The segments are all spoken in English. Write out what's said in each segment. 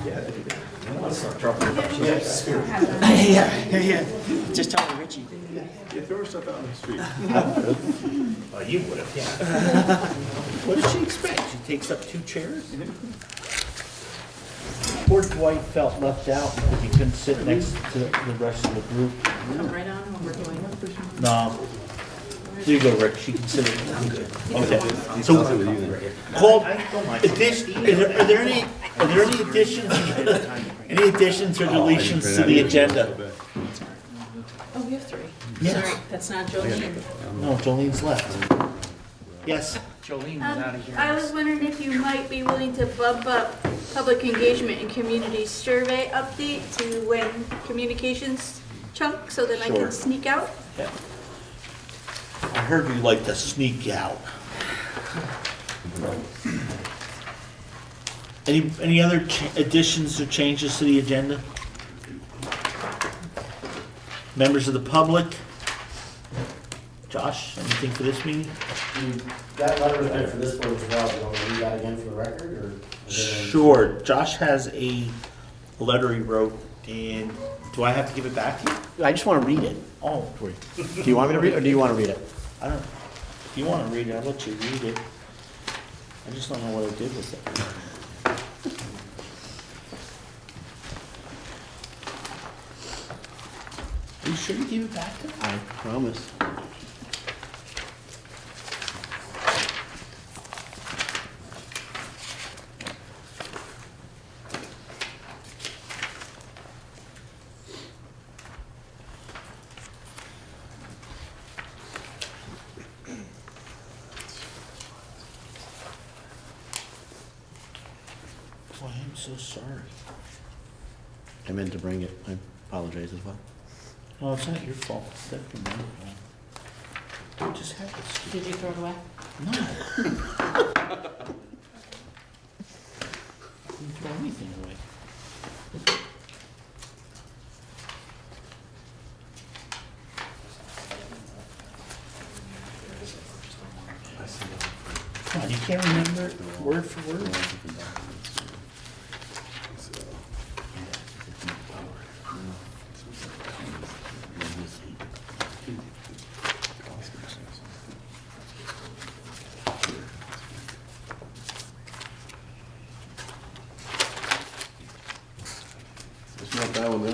Yeah. Just tell me, Richie. You throw stuff out on the street. Oh, you would have, yeah. What does she expect? She takes up 2 chairs? Poor Dwight felt left out because he couldn't sit next to the rest of the group. Come right on when we're doing it. No. There you go, Rick. She can sit it. Okay. So, called addition, are there any additions, any additions or deletions to the agenda? Oh, we have 3. Yes. Sorry, that's not Jolene. No, Jolene's left. Yes. Jolene was out of here. I was wondering if you might be willing to bump up public engagement and community survey update to when communications chunk so that I Sure. can sneak out. Yeah. I heard you like to sneak out. Any other additions or changes to the agenda? Members of the public? Josh, anything for this meeting? That letter was meant for this one as well. Do you want me to read that again for the record, or? Sure. Josh has a letter he wrote, and do I have to give it back to you? I just want to read it. Oh, Do you want me to read it, or do you want to read it? I don't, if you want to read it, I'll let you read it. I just don't know what I did with it. Are you sure you gave it back to me? I promise. Oh, I am so sorry. I meant to bring it. I apologize as well. No, it's not your fault. It's definitely my fault. I just had this. Did you throw it away? No. I didn't throw anything away. Come on, you can't remember it word for word? It's not that one, though.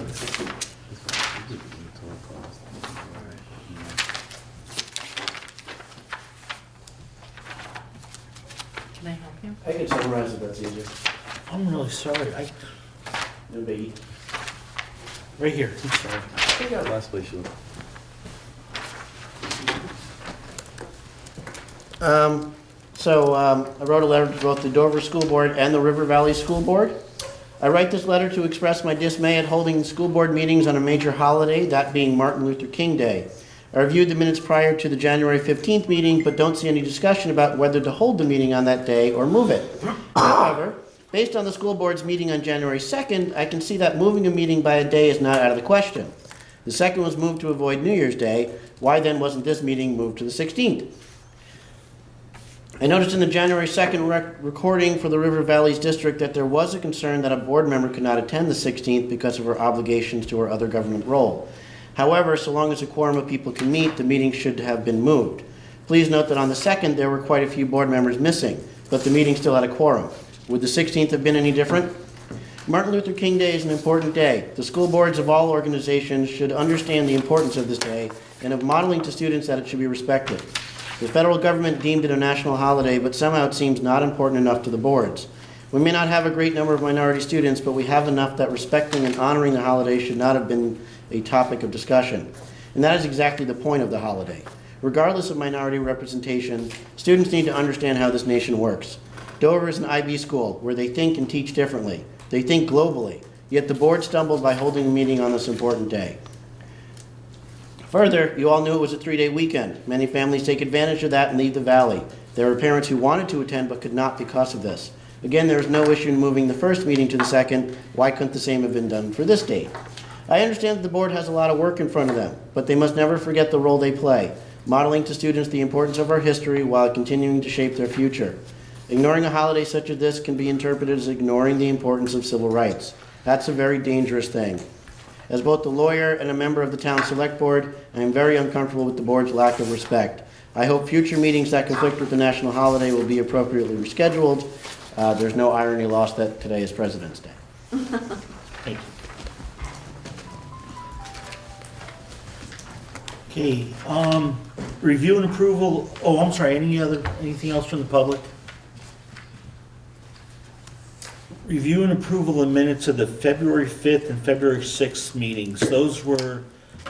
Can I help you? I can summarize it, that's easier. I'm really sorry. No biggie. Right here, I'm sorry. Take out last place, you. I wrote a letter to both the Dover School Board and the River Valley School Board. I write this letter to express my dismay at holding school board meetings on a major holiday, that being Martin Luther King Day. I reviewed the minutes prior to the January 15th meeting, but don't see any discussion about whether to hold the meeting on that day or move it. However, based on the school board's meeting on January 2nd, I can see that moving a meeting by a day is not out of the question. The second was moved to avoid New Year's Day. Why then wasn't this meeting moved to the 16th? I noticed in the January 2nd recording for the River Valleys District that there was a concern that a board member could not attend the 16th because of her obligations to her other government role. However, so long as a quorum of people can meet, the meeting should have been moved. Please note that on the 2nd, there were quite a few board members missing, but the meeting still had a quorum. Would the 16th have been any different? Martin Luther King Day is an important day. The school boards of all organizations should understand the importance of this day and of modeling to students that it should be respected. The federal government deemed it a national holiday, but somehow it seems not important enough to the boards. We may not have a great number of minority students, but we have enough that respecting and honoring the holiday should not have been a topic of discussion. And that is exactly the point of the holiday. Regardless of minority representation, students need to understand how this nation works. Dover is an IB school where they think and teach differently. They think globally, yet the board stumbled by holding a meeting on this important day. Further, you all knew it was a 3-day weekend. Many families take advantage of that and leave the valley. There were parents who wanted to attend but could not because of this. Again, there is no issue in moving the first meeting to the second. Why couldn't the same have been done for this date? I understand that the board has a lot of work in front of them, but they must never forget the role they play, modeling to students the importance of our history while continuing to shape their future. Ignoring a holiday such as this can be interpreted as ignoring the importance of civil rights. That's a very dangerous thing. As both a lawyer and a member of the town select board, I am very uncomfortable with the board's lack of respect. I hope future meetings that conflict with the national holiday will be appropriately rescheduled. There's no irony lost that today is President's Day. Thank you. Okay, review and approval, oh, I'm sorry, anything else from the public? Review and approval of minutes of the February 5th and February 6th meetings. Those were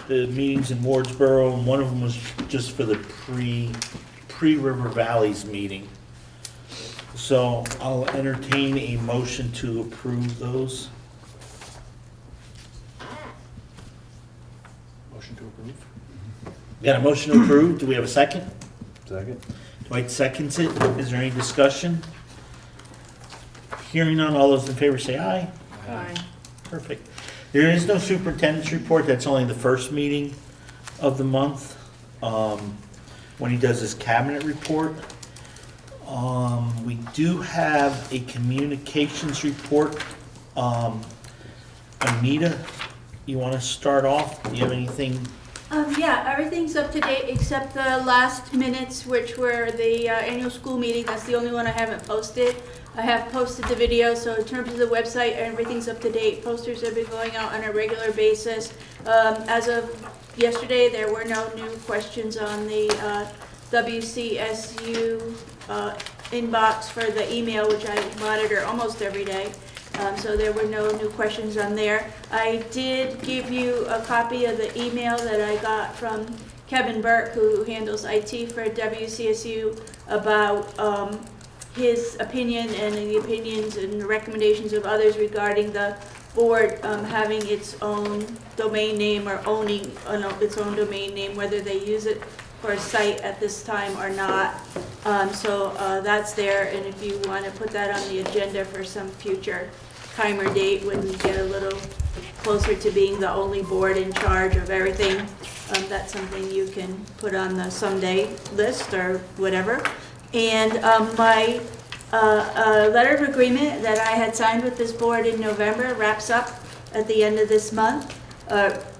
the meetings in Wardsboro, and one of them was just for the pre-River Valleys meeting. So I'll entertain a motion to approve those. Motion to approve? Got a motion to approve? Do we have a second? Second. Dwight seconds it. Is there any discussion? Hearing none, all those in favor say aye. Aye. Perfect. There is no superintendent's report. That's only the first meeting of the month, when he does his cabinet report. We do have a communications report. Anita, you want to start off? Do you have anything? Yeah, everything's up to date except the last minutes, which were the annual school meeting. That's the only one I haven't posted. I have posted the video, so in terms of the website, everything's up to date. Posters have been going out on a regular basis. As of yesterday, there were no new questions on the WCSU inbox for the email, which I monitor almost every day. So there were no new questions on there. I did give you a copy of the email that I got from Kevin Burke, who handles IT for WCSU, about his opinion and the opinions and recommendations of others regarding the board having its own domain name or owning its own domain name, whether they use it for a site at this time or not. So that's there, and if you want to put that on the agenda for some future time or date when we get a little closer to being the only board in charge of everything, that's something you can put on the someday list or whatever. And my letter of agreement that I had signed with this board in November wraps up at the end of this month.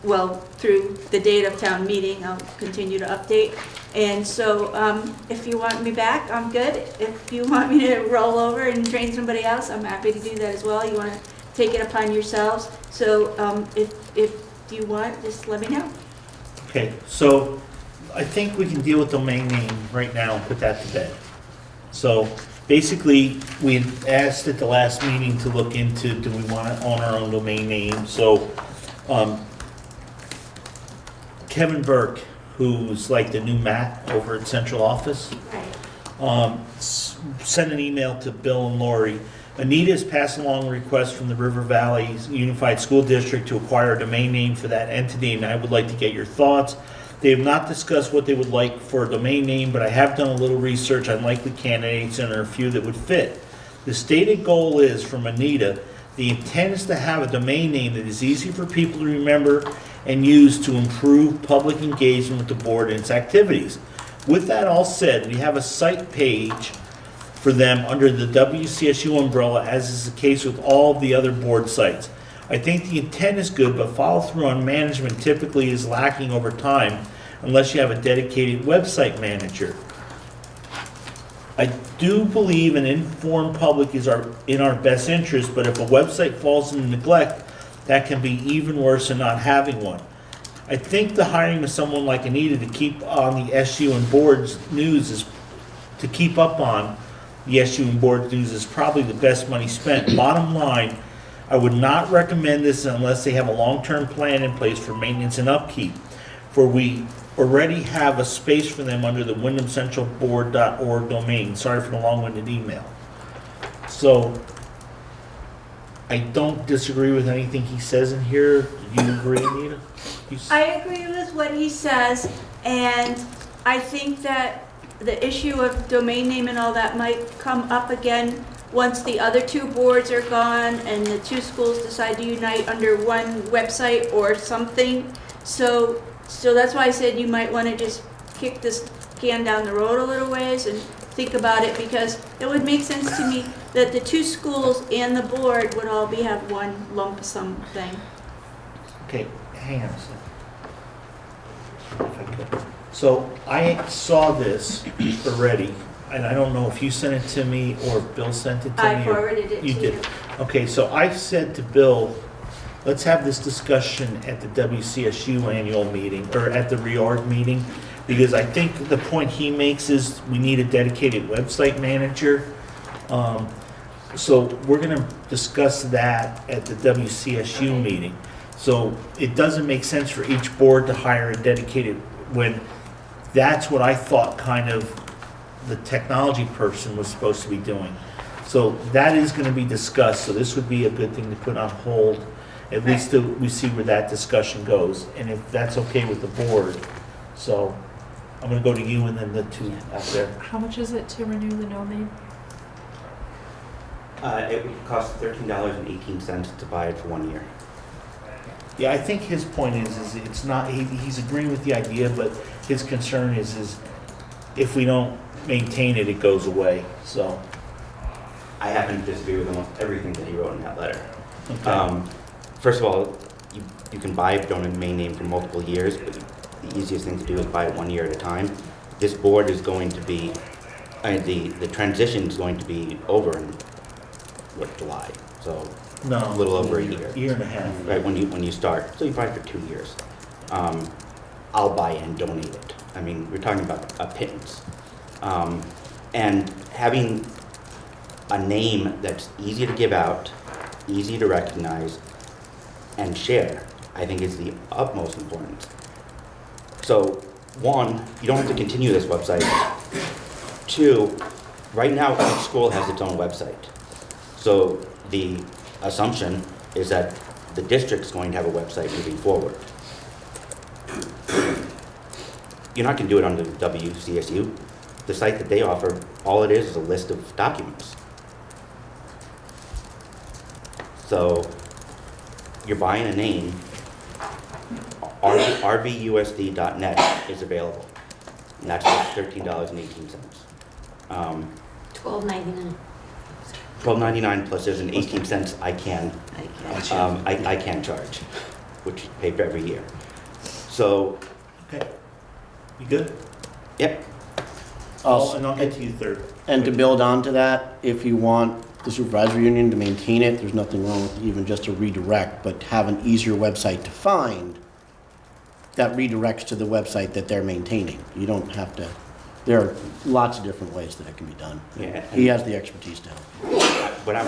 Well, through the date of town meeting, I'll continue to update. And so if you want me back, I'm good. If you want me to roll over and train somebody else, I'm happy to do that as well. You want to take it upon yourselves. So if you want, just let me know. Okay, so I think we can deal with domain name right now and put that to bed. So basically, we had asked at the last meeting to look into, do we want to own our own domain name? So Kevin Burke, who's like the new Matt over at central office, sent an email to Bill and Lori. Anita has passed along a request from the River Valley Unified School District to acquire a domain name for that entity, and I would like to get your thoughts. They have not discussed what they would like for a domain name, but I have done a little research on likely candidates, and there are a few that would fit. The stated goal is, from Anita, the intent is to have a domain name that is easy for people to remember and use to improve public engagement with the board and its activities. With that all said, we have a site page for them under the WCSU umbrella, as is the case with all of the other board sites. I think the intent is good, but follow through on management typically is lacking over time unless you have a dedicated website manager. I do believe an informed public is in our best interest, but if a website falls into neglect, that can be even worse than not having one. I think the hiring of someone like Anita to keep on the SU and board's news is probably the best money spent. Bottom line, I would not recommend this unless they have a long-term plan in place for maintenance and upkeep, for we already have a space for them under the wyndhamcentralboard.org domain. Sorry for the long-winded email. So I don't disagree with anything he says in here. Do you agree, Anita? I agree with what he says, and I think that the issue of domain name and all that might come up again once the other two boards are gone and the two schools decide to unite under one website or something. So that's why I said you might want to just kick this can down the road a little ways and think about it, because it would make sense to me that the two schools and the board would all have one lump sum thing. Okay, hang on a second. If I could. So I saw this already, and I don't know if you sent it to me or Bill sent it to me. I forwarded it to You you. did. Okay, so I said to Bill, let's have this discussion at the WCSU annual meeting, or at the reorg meeting, because I think the point he makes is we need a dedicated website manager. So we're gonna discuss that at the WCSU Okay. meeting. So it doesn't make sense for each board to hire a dedicated, when that's what I thought kind of the technology person was supposed to be doing. So that is gonna be discussed, so this would be a good thing to put on hold, at least till we see where that discussion goes, and if that's okay with the board. So I'm gonna go to you and then the two out there. How much is it to renew the domain? It would cost $13.18 to buy it for 1 year. Yeah, I think his point is it's not, he's agreeing with the idea, but his concern is if we don't maintain it, it goes away, so. I happen to disagree with almost everything that he wrote in that letter. Okay. First of all, you can buy a domain name for multiple years, but the easiest thing to do is buy it 1 year at a time. This board is going to be, the transition is going to be over in, July, so No. a little over a year. Year and a half. Right, when you start, so you buy it for 2 years. I'll buy it and donate it. I mean, we're talking about a pittance. And having a name that's easy to give out, easy to recognize, and share, I think is the utmost importance. So, one, you don't have to continue this website. Two, right now, each school has its own website. So the assumption is that the district's going to have a website moving forward. You're not going to do it on the WCSU. The site that they offer, all it is a list of documents. So you're buying a name. rvusd.net is available, and that's $13.18. $12.99. $12.99 plus there's an 18 cents I can charge, which you pay for every year. So, Okay. You good? yep, And I'll get to you third. And to build on to that, if you want the supervisory union to maintain it, there's nothing wrong with even just a redirect, but have an easier website to find that redirects to the website that they're maintaining. You don't have to, there are lots of different ways that it can be done. yeah. He has the expertise to help. What I'm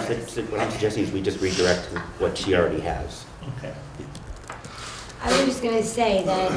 suggesting is we just redirect to what she already has. Okay. I was just gonna say that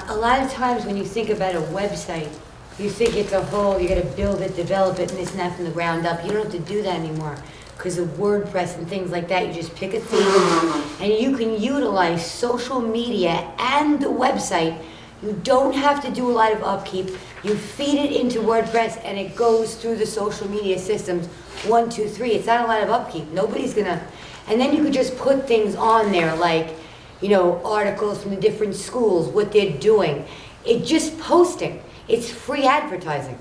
a lot of times when you think about a website, you think it's a whole, you gotta build it, develop it, and this and that from the ground up. You don't have to do that anymore. Because of WordPress and things like that, you just pick a theme and you can utilize social media and the website. You don't have to do a lot of upkeep. You feed it into WordPress and it goes through the social media systems. 1, 2, 3. It's not a lot of upkeep. Nobody's gonna. And then you could just put things on there like, you know, articles from the different schools, what they're doing. It's just posting. It's free advertising.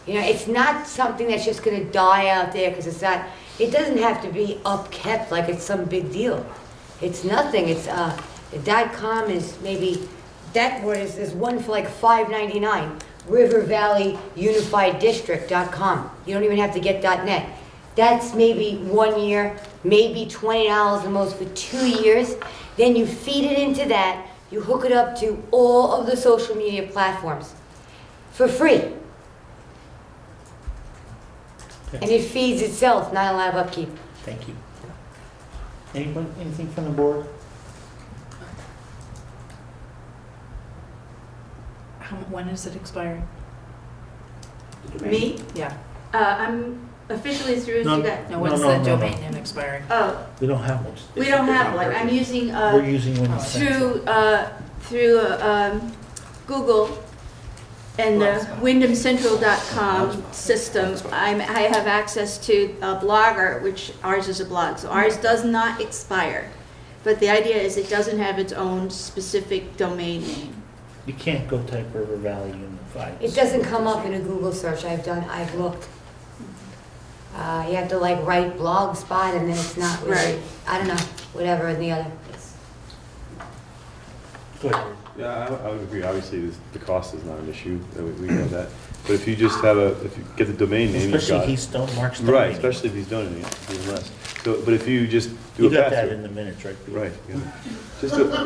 You know, it's not something that's just gonna die out there because it's not. It doesn't have to be upkept like it's some big deal. It's nothing. It's .com is maybe. That word is there's one for like $5.99. rivervalleyunifieddistrict.com. You don't even have to get .net. That's maybe 1 year, maybe $20 the most for 2 years. Then you feed it into that. You hook it up to all of the social media platforms for free. And it feeds itself, not a lot of upkeep. Thank you. Anybody, anything from the board? When is it expiring? The domain. Me? Yeah. I'm officially through. No, So that, No, when's No, the no, no, domain no. name expiring? oh, We don't have one. we don't have one. I'm using We're using one. through Google and the wyndhamcentral.com system. I have access to a Blogger, which ours is a blog, so ours does not expire. But the idea is it doesn't have its own specific domain name. You can't go type River Valley Unified. It doesn't come up in a Google search. I've looked. You have to like write blog spot and then it's not really, Right. I don't know, whatever in the other. Go ahead. Yeah, I would agree. Obviously, the cost is not an issue. We know that. But if you just have if you get the domain name, you've Especially got. he's Stone, Mark's Right, especially if he's donating it, even less. So, but if you just do You a got that pass-through. in the minutes, right? Pete? Right, yeah.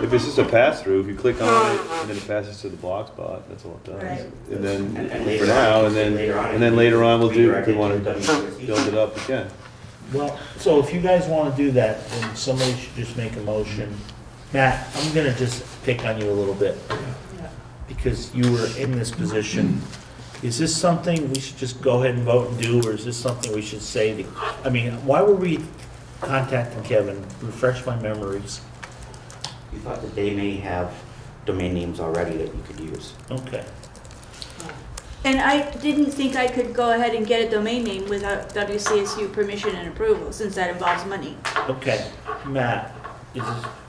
If it's just a pass-through, if you click on it, and then it passes to the blog spot, that's all it does. Right. And then, And for later now, on- and then later on, we'll do, if we want to build it up again. Well, so if you guys want to do that, then somebody should just make a motion. Matt, I'm gonna just pick on you a little bit, because you were in this position. Is this something we should just go ahead and vote and do, or is this something we should say? I mean, why were we contacting Kevin? Refresh my memories. You thought that they may have domain names already that you could use. Okay. And I didn't think I could go ahead and get a domain name without WCSU permission and approval, since that involves money. Okay, Matt,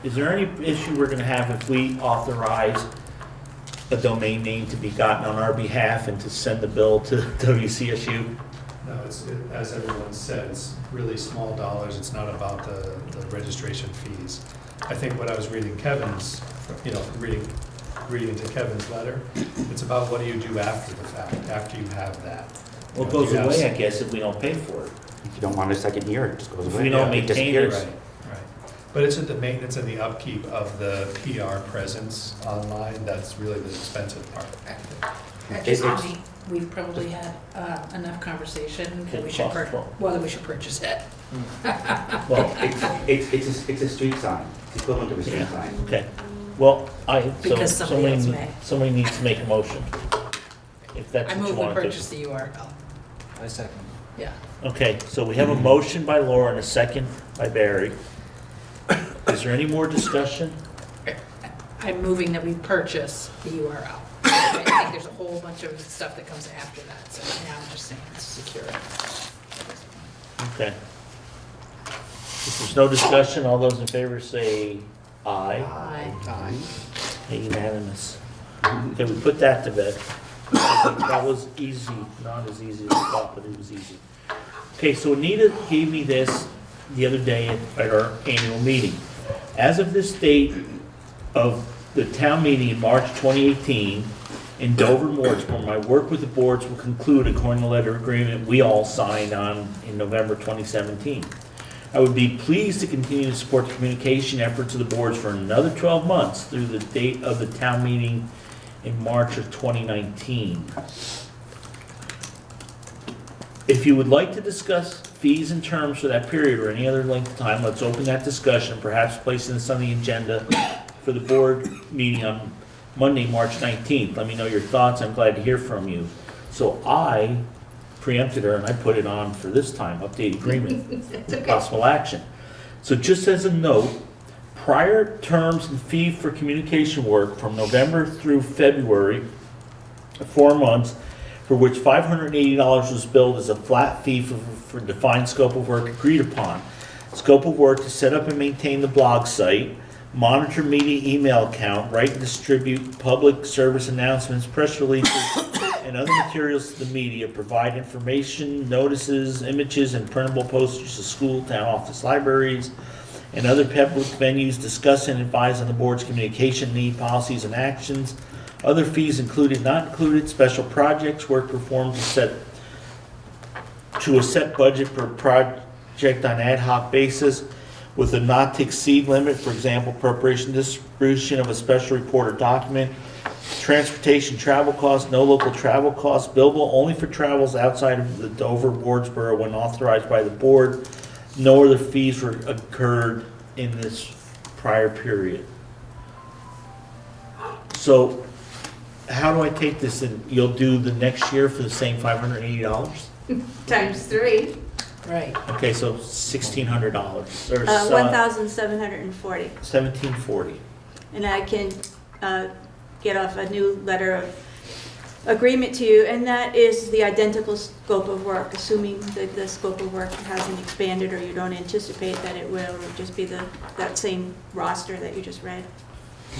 is there any issue we're gonna have if we authorize a domain name to be gotten on our behalf and to send the bill to WCSU? No, as everyone said, it's really small dollars. It's not about the registration fees. I think what I was reading Kevin's, reading to Kevin's letter, it's about what do you do after the fact, after you have that. Well, it You know, goes do you have away, I some- guess, if we don't pay for it. If you don't want a second year, it just goes If away. we don't It maintain it. disappears. Right. But it's at the maintenance and the upkeep of the PR presence online, that's really the expensive part. At this It's- point, we've probably had enough conversation that we It should, costs more. whether we should purchase it. Well, It's a street sign. It's equivalent to a street Yeah. sign. okay. Well, Because somebody else may. somebody needs to make a motion, if that's I what you move we want to do. purchase the URL. I second. Yeah. Okay, so we have a motion by Laura and a second by Barry. Is there any more discussion? I'm moving that we purchase the URL. I think there's a whole bunch of stuff that comes after that, so now I'm just saying it's secure. Okay. If there's no discussion, all those in favor say aye. Aye. Unanimous. Okay, we put that to bed. That was easy, not as easy as I thought, but it was easy. Okay, so Anita gave me this the other day at our annual meeting. As of this date of the town meeting in March 2018 in Dover, Morrisville, my work with the boards will conclude according to the letter of agreement we all signed on in November 2017. I would be pleased to continue to support the communication efforts of the boards for another 12 months through the date of the town meeting in March of 2019. If you would like to discuss fees and terms for that period or any other length of time, let's open that discussion, perhaps placing this on the agenda for the board meeting on Monday, March 19th. Let me know your thoughts. I'm glad to hear from you. So I preempted her and I put it on for this time, update agreement, possible action. So just as a note, prior terms and fee for communication work from November through February, 4 months, for which $580 was billed as a flat fee for defined scope of work agreed upon. Scope of work to set up and maintain the blog site, monitor media email account, write and distribute public service announcements, press releases, and other materials to the media, provide information, notices, images, and printable posters to school, town office, libraries, and other public venues, discuss and advise on the board's communication need, policies, and actions. Other fees included, not included, special projects, work performed to a set budget per project on ad hoc basis with a not to exceed limit, for example, preparation, distribution of a special report or document, transportation, travel costs, no local travel costs, billable only for travels outside of the Dover Wardsboro when authorized by the board. No other fees were incurred in this prior period. So how do I take this and you'll do the next year for the same $580? Times 3, Right. Okay, so $1,600 or $1,740. $1,740. And I can get off a new letter of agreement to you, and that is the identical scope of work, assuming that the scope of work hasn't expanded or you don't anticipate that it will, or just be that same roster that you just read.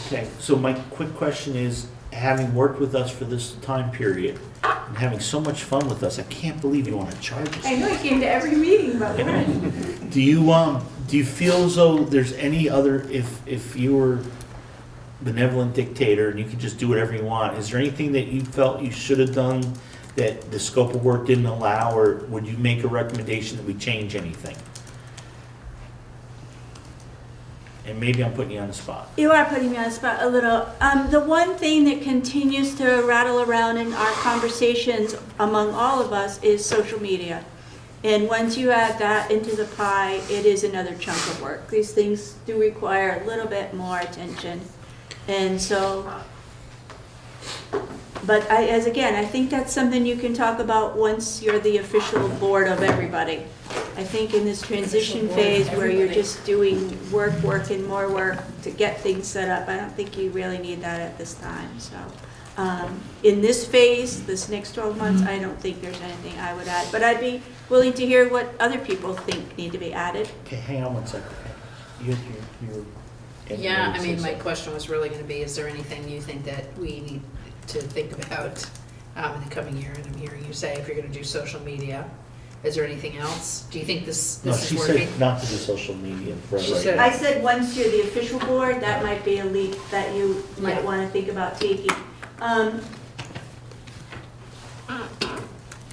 Okay, so my quick question is, having worked with us for this time period and having so much fun with us, I can't believe you want to charge us. I know I came to every meeting, but Do you feel as though there's any other, if you were benevolent dictator and you could just do whatever you want, is there anything that you felt you should have done that the scope of work didn't allow, or would you make a recommendation that we change anything? And maybe I'm putting you on the spot. You are putting me on the spot a little. The one thing that continues to rattle around in our conversations among all of us is social media. And once you add that into the pie, it is another chunk of work. These things do require a little bit more attention. And so, but I think that's something you can talk about once you're the official board of everybody. I think in this transition phase where you're just doing work, and more work to get things set up, I don't think you really need that at this time, so. In this phase, this next 12 months, I don't think there's anything I would add, but I'd be willing to hear what other people think need to be added. Okay, hang on one second. You Yeah, I mean, my question was really gonna be, is there anything you think that we need to think about in the coming year? And I'm hearing you say if you're gonna do social media, is there anything else? Do you think this No, is she working? said not to do social media for She right said- now. I said once you're the official board, that might be a leap that you might Yeah. want to think about taking.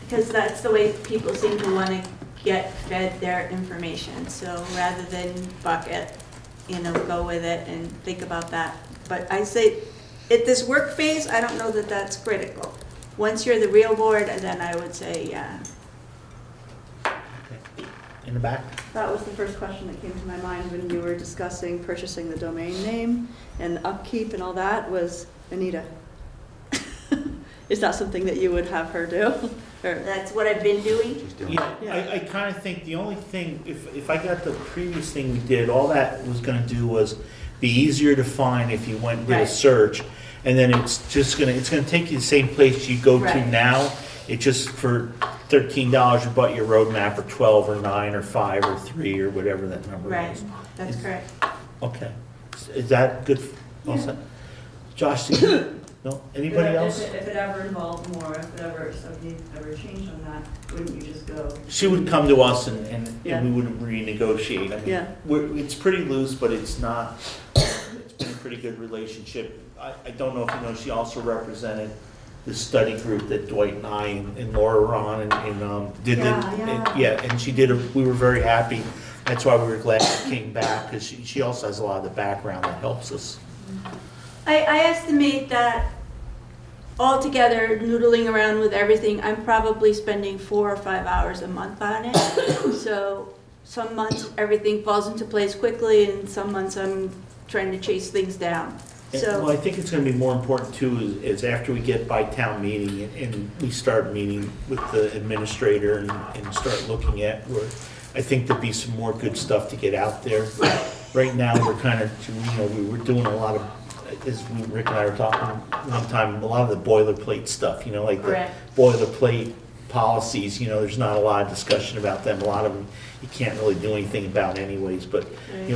Because that's the way people seem to want to get fed their information. So rather than bucket, go with it and think about that. But I say, at this work phase, I don't know that that's critical. Once you're the real board, then I would say, yeah. In the back? That was the first question that came to my mind when you were discussing purchasing the domain name and upkeep and all that was Anita. Is that something that you would have her do? Or That's what I've been doing. She's doing Yeah, Yeah. I kind of think the only thing, if I got the previous thing we did, all that was gonna do was be easier to find if you went and did a Right. search. And then it's gonna take you the same place you go to Right. now. It just, for $13, you bought your roadmap, or 12, or 9, or 5, or 3, or whatever that number Right, is. that's correct. Okay. Is that good? All set? Josh, do you- no? Anybody else? If it ever involved more, if it ever, something ever changed on that, wouldn't you just go? She would come to us and Yeah. we would renegotiate. I mean, Yeah. it's pretty loose, but it's not, it's been a pretty good relationship. I don't know if you know, she also represented the study group that Dwight and I and Laura were on and did Yeah. and she did, we were very happy. That's why we were glad she came back, because she also has a lot of the background that helps us. I estimate that altogether, noodling around with everything, I'm probably spending 4 or 5 hours a month on it. So some months, everything falls into place quickly, and some months I'm trying to chase things down. Well, I So, think it's gonna be more important too, is after we get by town meeting and we start meeting with the administrator and start looking at where, I think there'd be some more good stuff to get out there. Right now, we're kind of, we were doing a lot of, as Rick and I were talking one time, a lot of the boilerplate stuff, like the Correct. boilerplate policies, there's not a lot of discussion about them. A lot of them, you can't really do anything about anyways, but,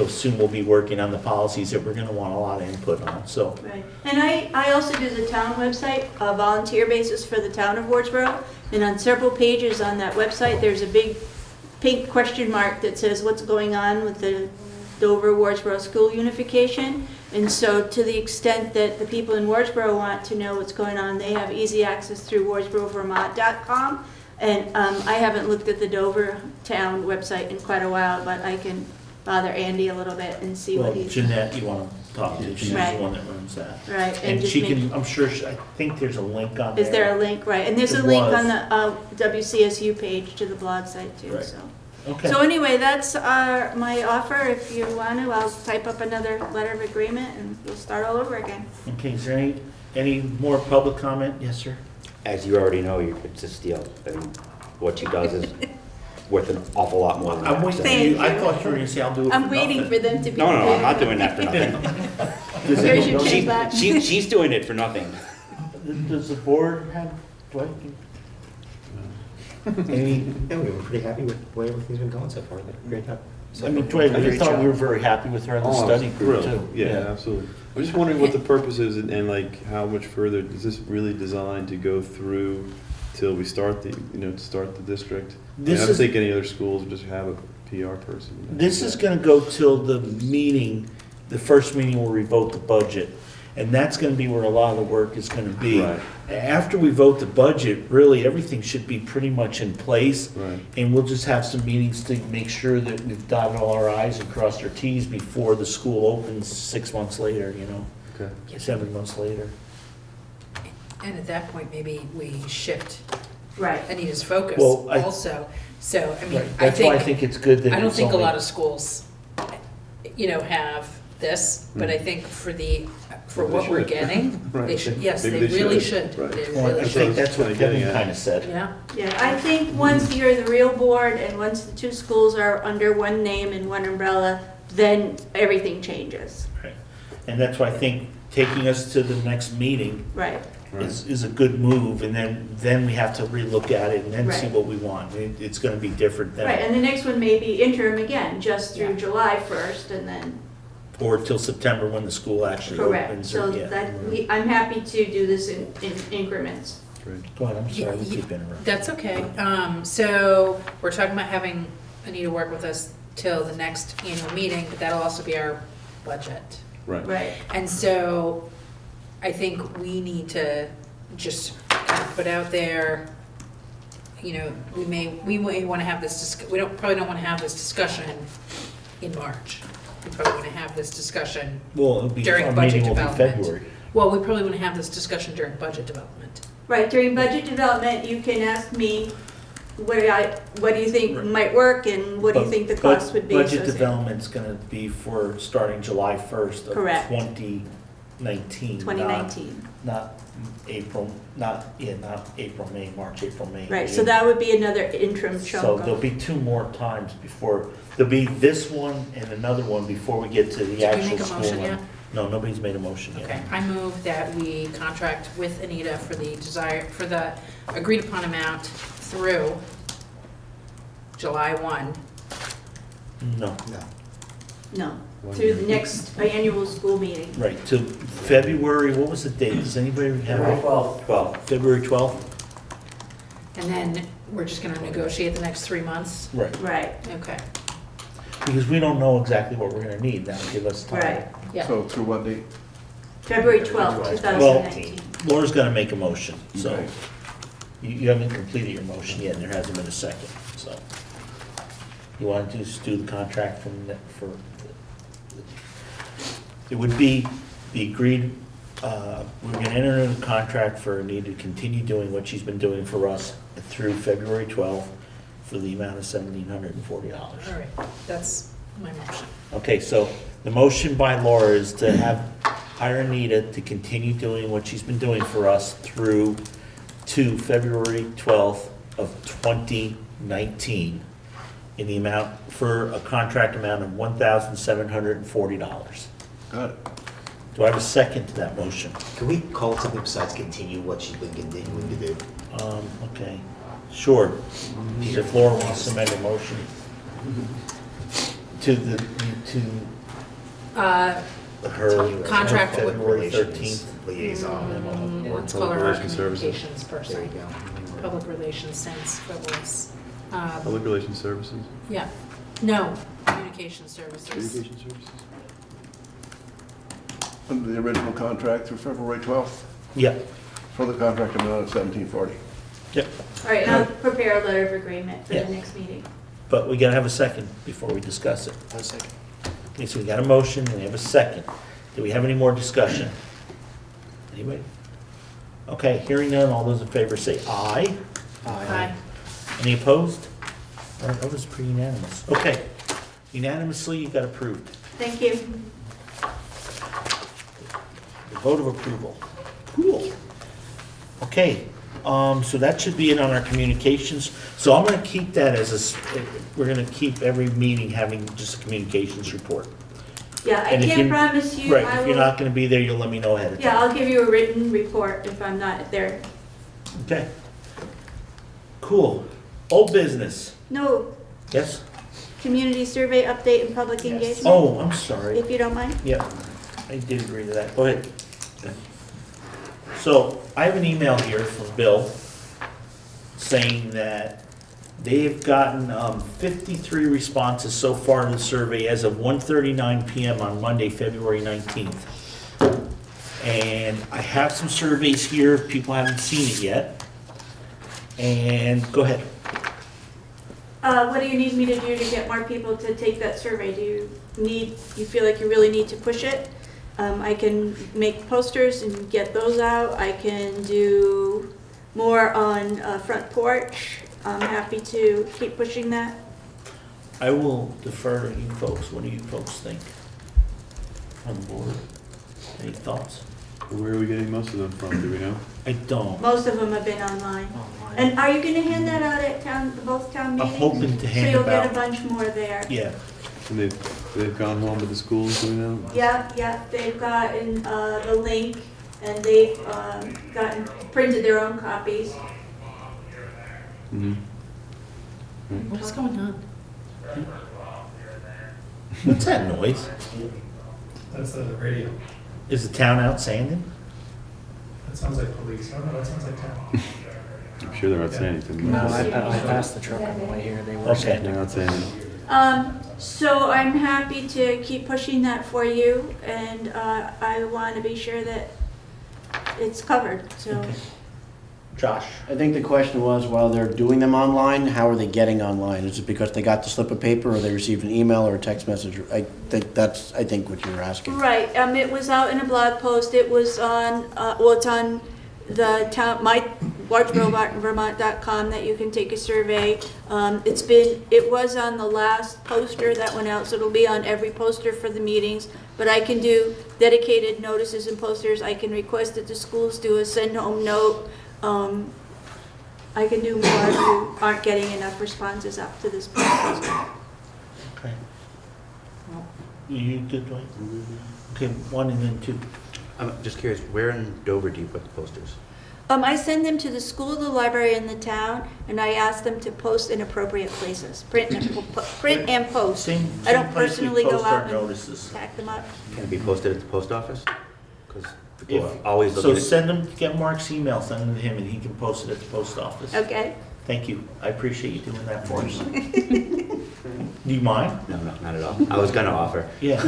soon we'll be working on the policies that we're gonna want a lot of input on, so. right. And I also do the town website, a volunteer basis for the town of Wardsboro. And on several pages on that website, there's a big pink question mark that says what's going on with the Dover-Wardsboro school unification. And so to the extent that the people in Wardsboro want to know what's going on, they have easy access through wardsborovermont.com. And I haven't looked at the Dover town website in quite a while, but I can bother Andy a little bit and see Well, what he's. Jeanette, you wanna talk to, she's the Right. one that runs that. Right, and And just she make. can, I'm sure, I think there's a link on there. Is there a link, right? And there's a There link was. on the WCSU page to the blog site too, Right. so. Okay. So anyway, that's my offer. If you want to, I'll type up another letter of agreement and we'll start all over again. Okay, is there any more public comment? Yes, sir? As you already know, it's a steal. I mean, what she does is worth an awful lot more than that. I'm waiting for Thank you, I you. thought you were gonna say I'll do it for I'm waiting nothing. for them to be. No, I'm not prepared. doing that for nothing. Here's your check back. She's doing it for nothing. Does the board have, Dwight? Any, Yeah, we were pretty happy with the way everything's been going so far. Great job. I mean, Dwayne, we Great thought job. we were very happy with her in the Oh, study it's group thrilled. too. Yeah, absolutely. I'm just wondering what the purpose is and like how much further, is this really designed to go through till we start the, to start the district? This I don't is- think any other schools just have a PR person. This is gonna go till the meeting, the first meeting where we vote the budget. And that's gonna be where a lot of the work is gonna be. Right. After we vote the budget, really, everything should be pretty much in place. Right. And we'll just have some meetings to make sure that we've dotted all our i's and crossed our t's before the school opens 6 months later, Okay. 7 months later. And at that point, maybe we shift Right. Anita's focus Well, also. So, I mean, Right. I That's why I think, think it's good that I don't it's think a only- lot of schools, have this, but I think for Well, they what we're should. getting, Right. they should, yes, Maybe they they really should. should. Right. They Well, really I That's think what that's what I'm getting Kevin at. kinda said. Yeah, Yeah, I think once you're the real board and once the two schools are under one name and one umbrella, then everything changes. Right. And that's why I think taking us to the next meeting Right. is a good move, and then we have to relook at it and then see Right. what we want. It's gonna be different then. Right, and the next one may be interim again, just through Yeah. July 1st and then, Or till September when the school actually correct. opens. So yeah. I'm happy to do this in increments. Great. Go ahead, I'm sorry, we Ye- keep interrupting. that's okay. So we're talking about having Anita work with us till the next annual meeting, but that'll also be our budget. Right. Right. And so I think we need to just kind of put out there, we may want to have this, probably don't want to have this discussion in March. We probably want to have this discussion, Well, it'll be, during our budget meeting will be development. February. well, we probably want to have this discussion during budget development. Right, during budget development, you can ask me what do you think Right. might work and what do you But think the cost would be Budget associated? development's gonna be for starting July 1st of Correct. 2019. 2019. Not April, not April, May, March, April, May. Right, so June. that would be another interim chunk So of. there'll be 2 more times before, there'll be this one and another one before we get to the Did we actual make a school motion one. yet? No, nobody's made a motion yet. Okay, I move that we contract with Anita for the agreed upon amount through July 1. No, No, One through year. the next annual school meeting. right, to February, what was the date? Does anybody have it? 12. February 12th? And then we're just gonna negotiate the next 3 months? Right, Right, Okay, because we don't know exactly what we're gonna need, that'll give us time. right. yeah. So through what date? February 12th, 2019. Laura's gonna make a motion, so Right. you haven't completed your motion yet, and there hasn't been a second, so. You want to just do the contract it would be the agreed, we're gonna enter into a contract for Anita to continue doing what she's been doing for us through February 12th for the amount of $1,740. All right, that's my motion. Okay, so the motion by Laura is to hire Anita to continue doing what she's been doing for us through to February 12th of 2019 in the amount, for a contract amount of $1,740. Got it. Do I have a second to that motion? Can we call it something besides continue what she's been continuing to do? Okay, sure. If Laura wants to make a motion to her Contract with February Relations 13th. Liaison. Let's call her our Relations Services. communications There person, you go. public relations sense, February's. Public Relations Services? Yeah, no, communication services. Communication Services? Under the original contract through February 12th, Yep, for the contract amount of $1,740. yep. All right, and I'll prepare a letter of agreement for Yeah. the next meeting. But we gotta have a second before we discuss it. A second. Okay, so we got a motion, and we have a second. Do we have any more discussion? Anybody? Okay, hearing none, all those in favor say aye. Aye. Any opposed? All right, that was pretty unanimous. Okay, unanimously, you got approved. Thank you. The vote of approval. Cool. Okay, so that should be it on our communications. So I'm gonna keep that as we're gonna keep every meeting having just a communications report. Yeah, I And if can't you- promise you, Right, I if you're will, not gonna be there, you'll let me know ahead of time. yeah, I'll give you a written report if I'm not there. Okay. Cool. Old business. No, Yes? community survey update and public Yes. engagement, Oh, I'm sorry. if you don't mind. Yeah, I did agree to that. Go ahead. So I have an email here from Bill saying that they've gotten 53 responses so far to the survey as of 1:39 PM on Monday, February 19th. And I have some surveys here, if people haven't seen it yet. And go ahead. What do you need me to do to get more people to take that survey? You feel like you really need to push it? I can make posters and get those out. I can do more on front porch. I'm happy to keep pushing that. I will defer to you folks. What do you folks think on the board? Any thoughts? Where are we getting most of them from, do we know? I don't. Most of them have been online. And are you gonna hand that out at both town I'm meetings? hoping to hand So you'll them get a out. bunch more there. Yeah, And they've gone home to the schools, do we know? Yeah, they've gotten the link and they've printed their own copies. Mm-hmm. What's going on? what's that noise? That's the radio. Is the town out sanding? That sounds like police. Oh, no, that sounds like town. I'm sure they're not saying anything. No, I passed the truck on the way here. They were Okay. saying. They're not saying anything. So I'm happy to keep pushing that for you and I want to be sure that it's covered, so. Okay. Josh? I think the question was, while they're doing them online, how are they getting online? Is it because they got the slip of paper, or they received an email or a text message? I think what you were asking. Right, it was out in a blog post, it was on, it's on the town, Brattleboro.vermont.com that you can take a survey. It was on the last poster that went out, so it'll be on every poster for the meetings. But I can do dedicated notices and posters, I can request that the schools do a send home note. I can do more if you aren't getting enough responses up to this point. Okay. You good, Dwight? Okay, 1 and then 2. I'm just curious, where in Dover do you put the posters? I send them to the school, the library, and the town, and I ask them to post in appropriate places, print and post. Same I don't place we personally go post our out and notices. pack them up. Can it be posted at the post office? Because If, people always look so at it. send them, get Mark's email, send them to him, and he can post it at the post office. Okay? Thank you. I appreciate you doing that for us. Do you mind? No, not at all. I was gonna offer, Yeah.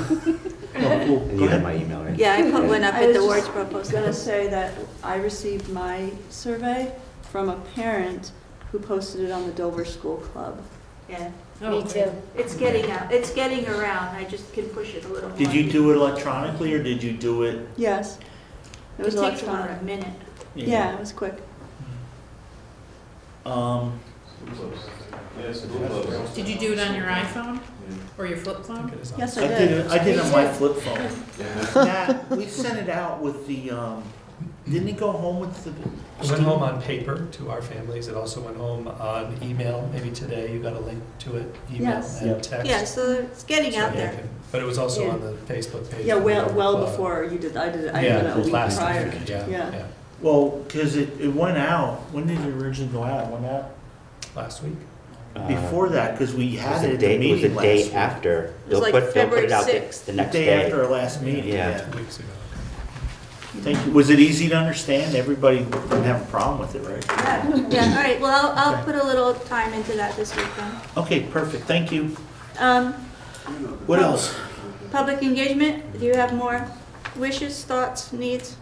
Oh, cool. and Go you had ahead. my email, right? Yeah, I put one up I at was the just Wardsboro I was post gonna office. say that I received my survey from a parent who posted it on the Dover School Club. Yeah, Me too. it's getting out, it's getting around, I just can push it a little more. Did you do it electronically, or did you do it? Yes, it was It takes about electronic. a minute. Yeah, it was quick. Did you do it on your iPhone or your flip phone? It is on. Yes, I I did did. it, I did it on my flip phone. Matt, we sent it out with the, didn't it go home with the? It went home on paper to our families. It also went home on email. Maybe today you got a link to it, email Yes. and text. Yeah, so it's getting So out you there. can- But it was also Yeah. on the Facebook page. Yeah, for the well club. before you did, I did it, I Yeah, did it a week last prior. week, yeah, Yeah. yeah, Well, because it went out, when did it originally go out? It went out last week. before that, because we It was had the it at day- the it was meeting the last day week. after. was They'll like put it February out the 6th. the next Day day. after our last meeting, Yeah. yeah. 2 weeks ago. Thank you. Was it easy to understand? Everybody didn't have a problem with it, right? Yeah, all right, well, I'll Okay. put a little time into that this week then. Okay, perfect, thank you. Um, What else? Public engagement, do you have more wishes, thoughts, needs?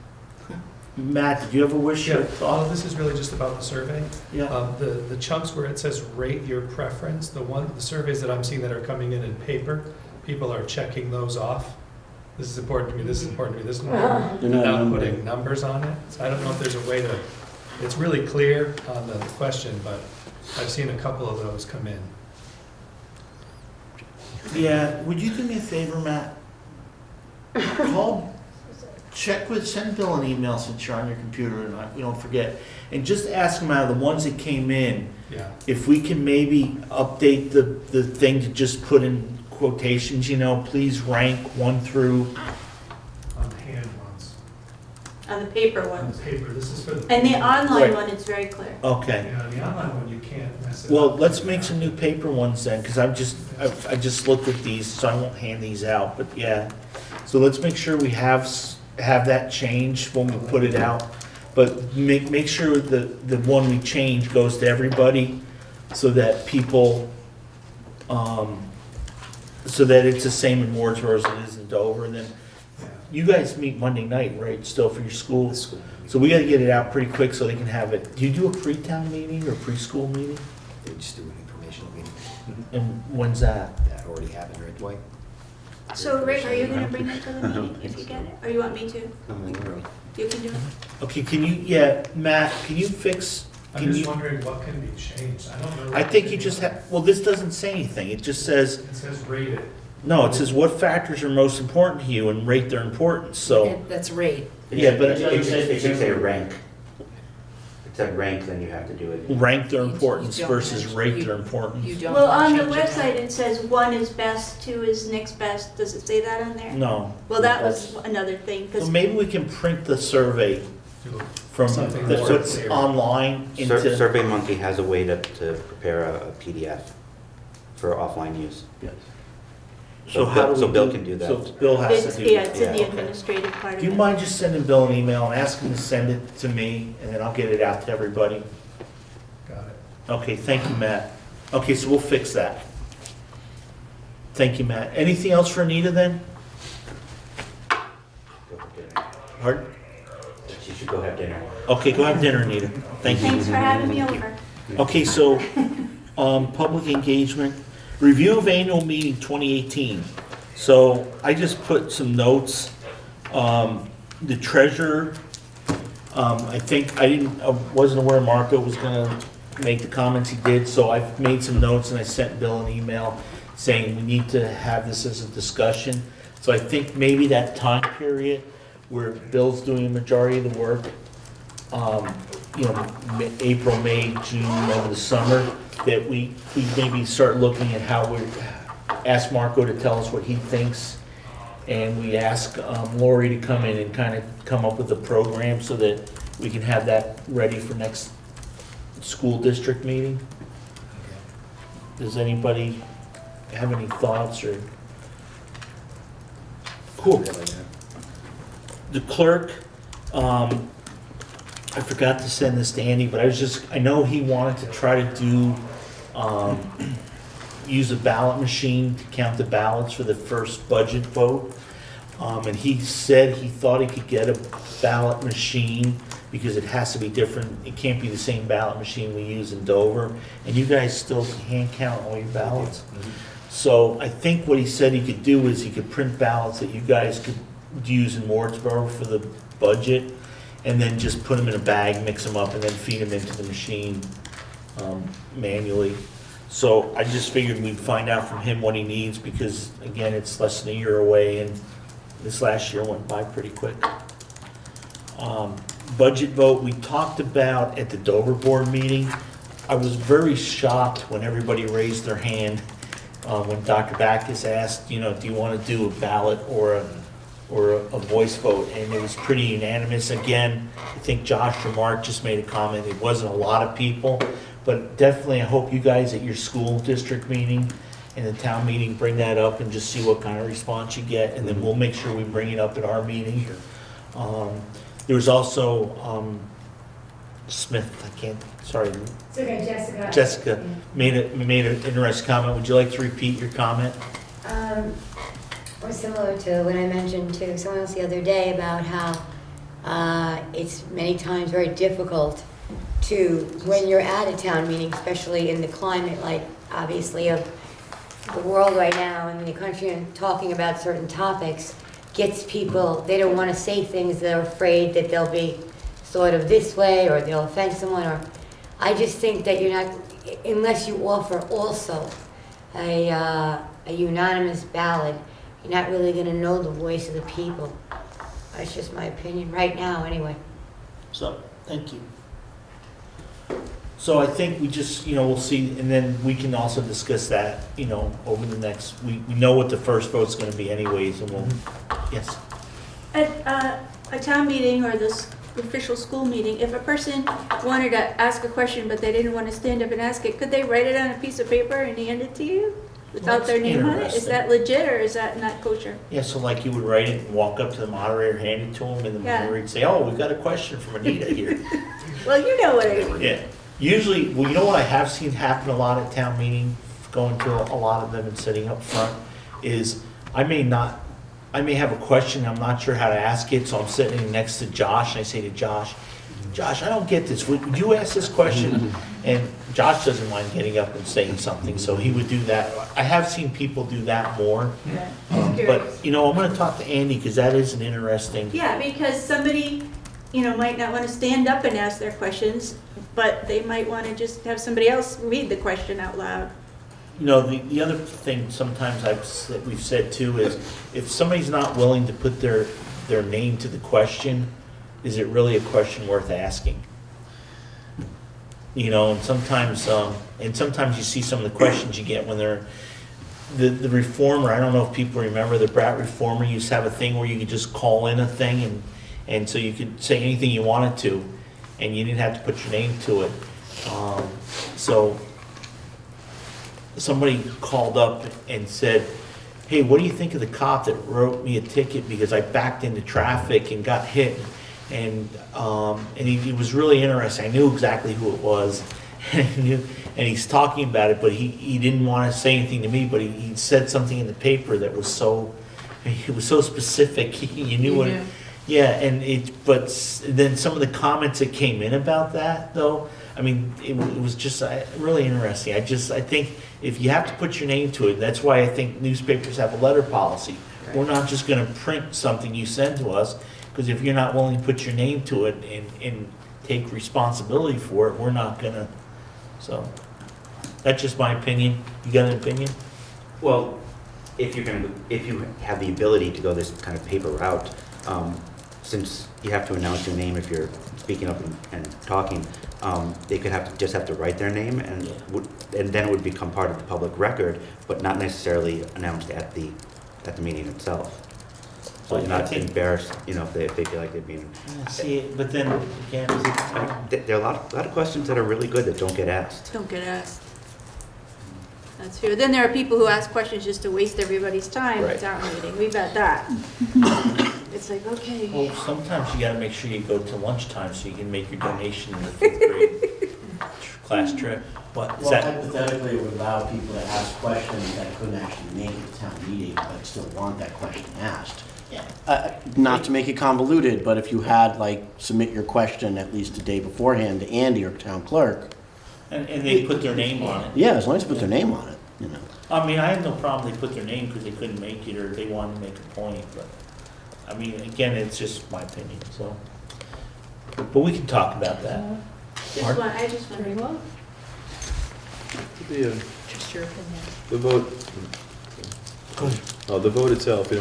Matt, did you have a wish Yeah, or all thought? of this is really just about the survey. Yeah, The chunks where it says rate your preference, the surveys that I'm seeing that are coming in paper, people are checking those off. This is important to me, this is important to me, this is important, They're not without numbered. putting numbers on it. So I don't know if there's a way to, it's really clear on the question, but I've seen a couple of those come in. yeah, would you do me a favor, Matt? Call, send Bill an email since you're on your computer and you don't forget. And just ask him out of the ones that came in, Yeah, if we can maybe update the thing to just put in quotations, please rank 1 through, on hand ones. on the paper On ones. the paper, this is for the. And the online Right. one, it's very clear. Okay. Yeah, the online one, you can't mess it up. Well, let's make some new paper ones then, because I just looked at these, so I won't hand these out, but yeah. So let's make sure we have that changed when we put it out. But make sure the one we change goes to everybody, so that people, so that it's the same in Wardsboro as it is in Dover. And then, you guys meet Monday night, right, still for your school? The school. So we gotta get it out pretty quick so they can have it. Do you do a pre-town meeting or preschool meeting? They just do an informational meeting. And when's that? That already happened, right, Dwight? So Rick, are you gonna bring it to the meeting if you get it? Or you want me to? No, You can do it? Okay, can you, yeah, Matt, can you fix, I'm can just you, wondering what can be changed. I don't know. I think you just have, well, this doesn't say anything. It just says, It says rated. no, it says what factors are most important to you and rate their importance, so. That's rate. Yeah, but It should say rank. It said rank, then you have to do it. rank their You importance don't versus mention- rate you- their importance. You don't. Well, on the change it. website, it says 1 is best, 2 is next best. Does it say that on there? No. Well, that was another thing, So because maybe we can print the survey Do from, Something that's more what's clear. online into. Survey Monkey has a way to prepare a PDF for offline use. So how do we? So Bill can do that. So Bill has it's, to do yeah, that. it's in the yeah, okay. administrative part of Do it. you mind just sending Bill an email and ask him to send it to me, and then I'll get it out to everybody? Got it. Okay, thank you, Matt. Okay, so we'll fix that. Thank you, Matt. Anything else for Anita then? Go have dinner. Pardon? She should go have dinner. Okay, go have dinner, Anita. Thank you. Thanks for having me over. Okay, so, public engagement, review of annual meeting 2018. So I just put some notes. The treasurer, I think, I wasn't aware Marco was gonna make the comments he did, so I've made some notes and I sent Bill an email saying we need to have this as a discussion. So I think maybe that time period where Bill's doing the majority of the work, you know, April, May, June, over the summer, that we maybe start looking at how we ask Marco to tell us what he thinks, and we ask Lori to come in and kind of come up with a program so that we can have that ready for next school district meeting. Does anybody have any thoughts or? Cool. The clerk, I forgot to send this to Andy, but I know he wanted to try to do, use a ballot machine to count the ballots for the first budget vote. And he said he thought he could get a ballot machine because it has to be different. It can't be the same ballot machine we use in Dover. And you guys still hand count all your ballots. So I think what he said he could do is he could print ballots that you guys could use in Wardsboro for the budget, and then just put them in a bag, mix them up, and then feed them into the machine manually. So I just figured we'd find out from him what he needs, because again, it's less than a year away, and this last year went by pretty quick. Budget vote, we talked about at the Dover board meeting. I was very shocked when everybody raised their hand, when Dr. Backus asked, you know, do you want to do a ballot or a voice vote, and it was pretty unanimous. Again, I think Josh or Mark just made a comment, it wasn't a lot of people, but definitely I hope you guys at your school district meeting and the town meeting bring that up and just see what kind of response you get, and then we'll make sure we bring it up at our meeting. There was also Smith, sorry, It's okay, Jessica. Jessica made an interesting comment. Would you like to repeat your comment? Or similar to when I mentioned to someone else the other day about how it's many times very difficult to, when you're at a town meeting, especially in the climate, like obviously of the world right now and the country, and talking about certain topics gets people, they don't want to say things, they're afraid that they'll be sort of this way or they'll offend someone, or I just think that you're not, unless you offer also a unanimous ballot, you're not really going to know the voice of the people. That's just my opinion right now, anyway. So, thank you. So I think we just, we'll see, and then we can also discuss that, over the next, we know what the first vote's gonna be anyways, and we'll, yes. a town meeting or this official school meeting, if a person wanted to ask a question but they didn't want to stand up and ask it, could they write it on a piece of paper and hand it to you without their name on it? Is that legit or is that not kosher? Yeah, so like you would write it and walk up to the moderator, hand it to him, and the Yeah. moderator would say, oh, we've got a question from Anita here. Well, you know what I mean. Yeah, usually, well, you know what I have seen happen a lot at town meeting, going to a lot of them and sitting up front, is I may have a question, I'm not sure how to ask it, so I'm sitting next to Josh, and I say to Josh, I don't get this, would you ask this question? And Josh doesn't mind getting up and saying something, so he would do that. I have seen people do that more. Yeah. But, I'm gonna talk to Andy, because that is an interesting. Yeah, because somebody, might not want to stand up and ask their questions, but they might want to just have somebody else read the question out loud. The other thing sometimes we've said too is, if somebody's not willing to put their name to the question, is it really a question worth asking? And sometimes you see some of the questions you get when they're, the reformer, I don't know if people remember, the Brat reformer used to have a thing where you could just call in a thing and so you could say anything you wanted to, and you didn't have to put your name to it. So somebody called up and said, hey, what do you think of the cop that wrote me a ticket because I backed into traffic and got hit? And he was really interesting. I knew exactly who it was. And he's talking about it, but he didn't want to say anything to me, but he said something in the paper that was it was so specific. You knew what. Yeah, but then some of the comments that came in about that, though, it was just really interesting. I think if you have to put your name to it, that's why I think newspapers have a letter policy. Right. We're not just going to print something you send to us, because if you're not willing to put your name to it and take responsibility for it, we're not going to. So that's just my opinion. You got an opinion? Well, if you have the ability to go this kind of paper route, since you have to announce your name if you're speaking up and talking, they could just have to write their name, and then it would become part of the public record, but not necessarily announced at the meeting itself. So you're not embarrassed, if they feel like they're being. See, but then again, There are a lot of questions that are really good that don't get asked. Don't get asked. That's true. Then there are people who ask questions just to waste everybody's time at town meeting. We've had that. It's like, okay. well, sometimes you got to make sure you go to lunchtime so you can make your donation in the 5th grade class trip. What is Well, that? hypothetically, it would allow people to ask questions that couldn't actually make it to town meeting, but still want that question asked. Yeah. Not to make it convoluted, but if you had, submit your question at least a day beforehand to Andy or town clerk. And they put their name on it. Yeah, as long as you put their name on it, I had no problem they put their name because they couldn't make it or they wanted to make a point, but, again, it's just my opinion, so. But we can talk about that. I just wonder. Just your opinion. The vote. The vote itself, we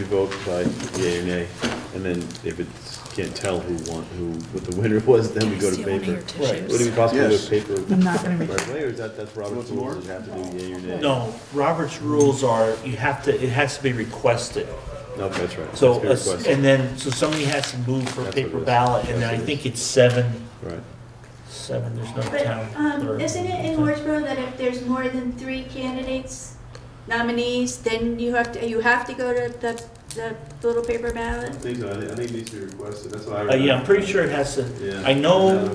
vote by yea or nay, and then if it can't tell what the winner was, then we go to paper. Right. Would it be possible to Yes. go paper I'm not gonna reach. right away, or that's Robert's Want some more? rules, you have to do yea or nay? No, Robert's rules are, it has to be requested. No, that's right. So, That's a good question. and then, so somebody has to move for a That's what paper it is. ballot, and then That's I what it think it's seven, Right. there's no But town clerk. isn't it in Wardsboro that if there's more than 3 candidates, nominees, then you have to go to the little paper I ballot? think so, I think it needs to be requested, that's what I Yeah, I'm pretty sure it has to, Yeah. I know,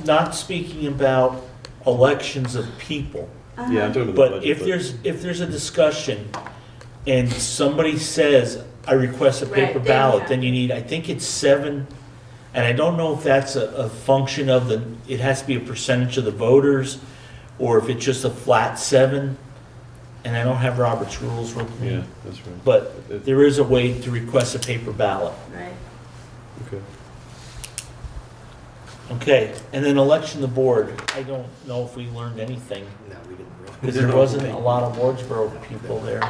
not speaking about elections of people, Yeah, I'm talking about the but budget. if there's a discussion and somebody says, I request a Right, paper then ballot, yeah. then you need, I think it's 7, and I don't know if that's a function of it has to be a percentage of the voters, or if it's just a flat 7, and I don't have Robert's rules with me. Yeah, that's right. But there is a way to request a paper ballot. Right. Okay. Okay, and then election the board. I don't know if we learned anything, No, we didn't really. because there wasn't a lot of Wardsboro people there.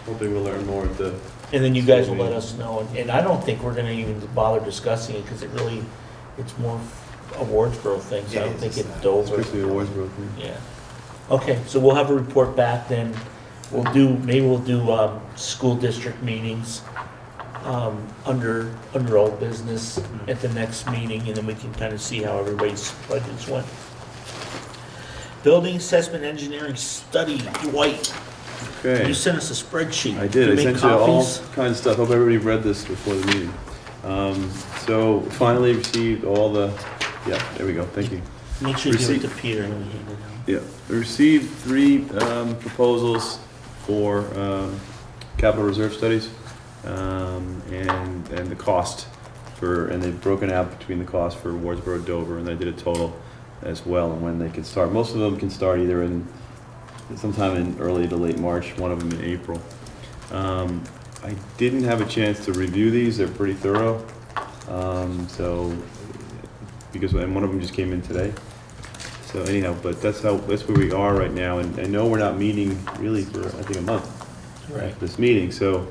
Hoping we'll learn more at the. And then you guys will let us know. And I don't think we're gonna even bother discussing it, because it's more a Wardsboro thing, so I don't think it's Dover. Especially the Wardsboro thing. Yeah. Okay, so we'll have a report back then. Maybe we'll do school district meetings. under old business at the next meeting, and then we can kind of see how everybody's budgets went. Building assessment engineering study, Dwight, Okay. you sent us a spreadsheet. I did. I make sent you all copies? kinds of stuff. Hope everybody read this before the meeting. So finally received all the, yeah, there we go. Thank you. Make sure you give it Receipt. to Peter when you hand it out. Yeah, we received 3 proposals for capital reserve studies, and the cost for, and they've broken out between the cost for Wardsboro, Dover, and they did a total as well, and when they can start. Most of them can start either in, sometime in early to late March, one of them in April. I didn't have a chance to review these, they're pretty thorough, so, because, and one of them just came in today. So anyhow, but that's where we are right now, and I know we're not meeting really for, I think, a month. Right. This meeting, so,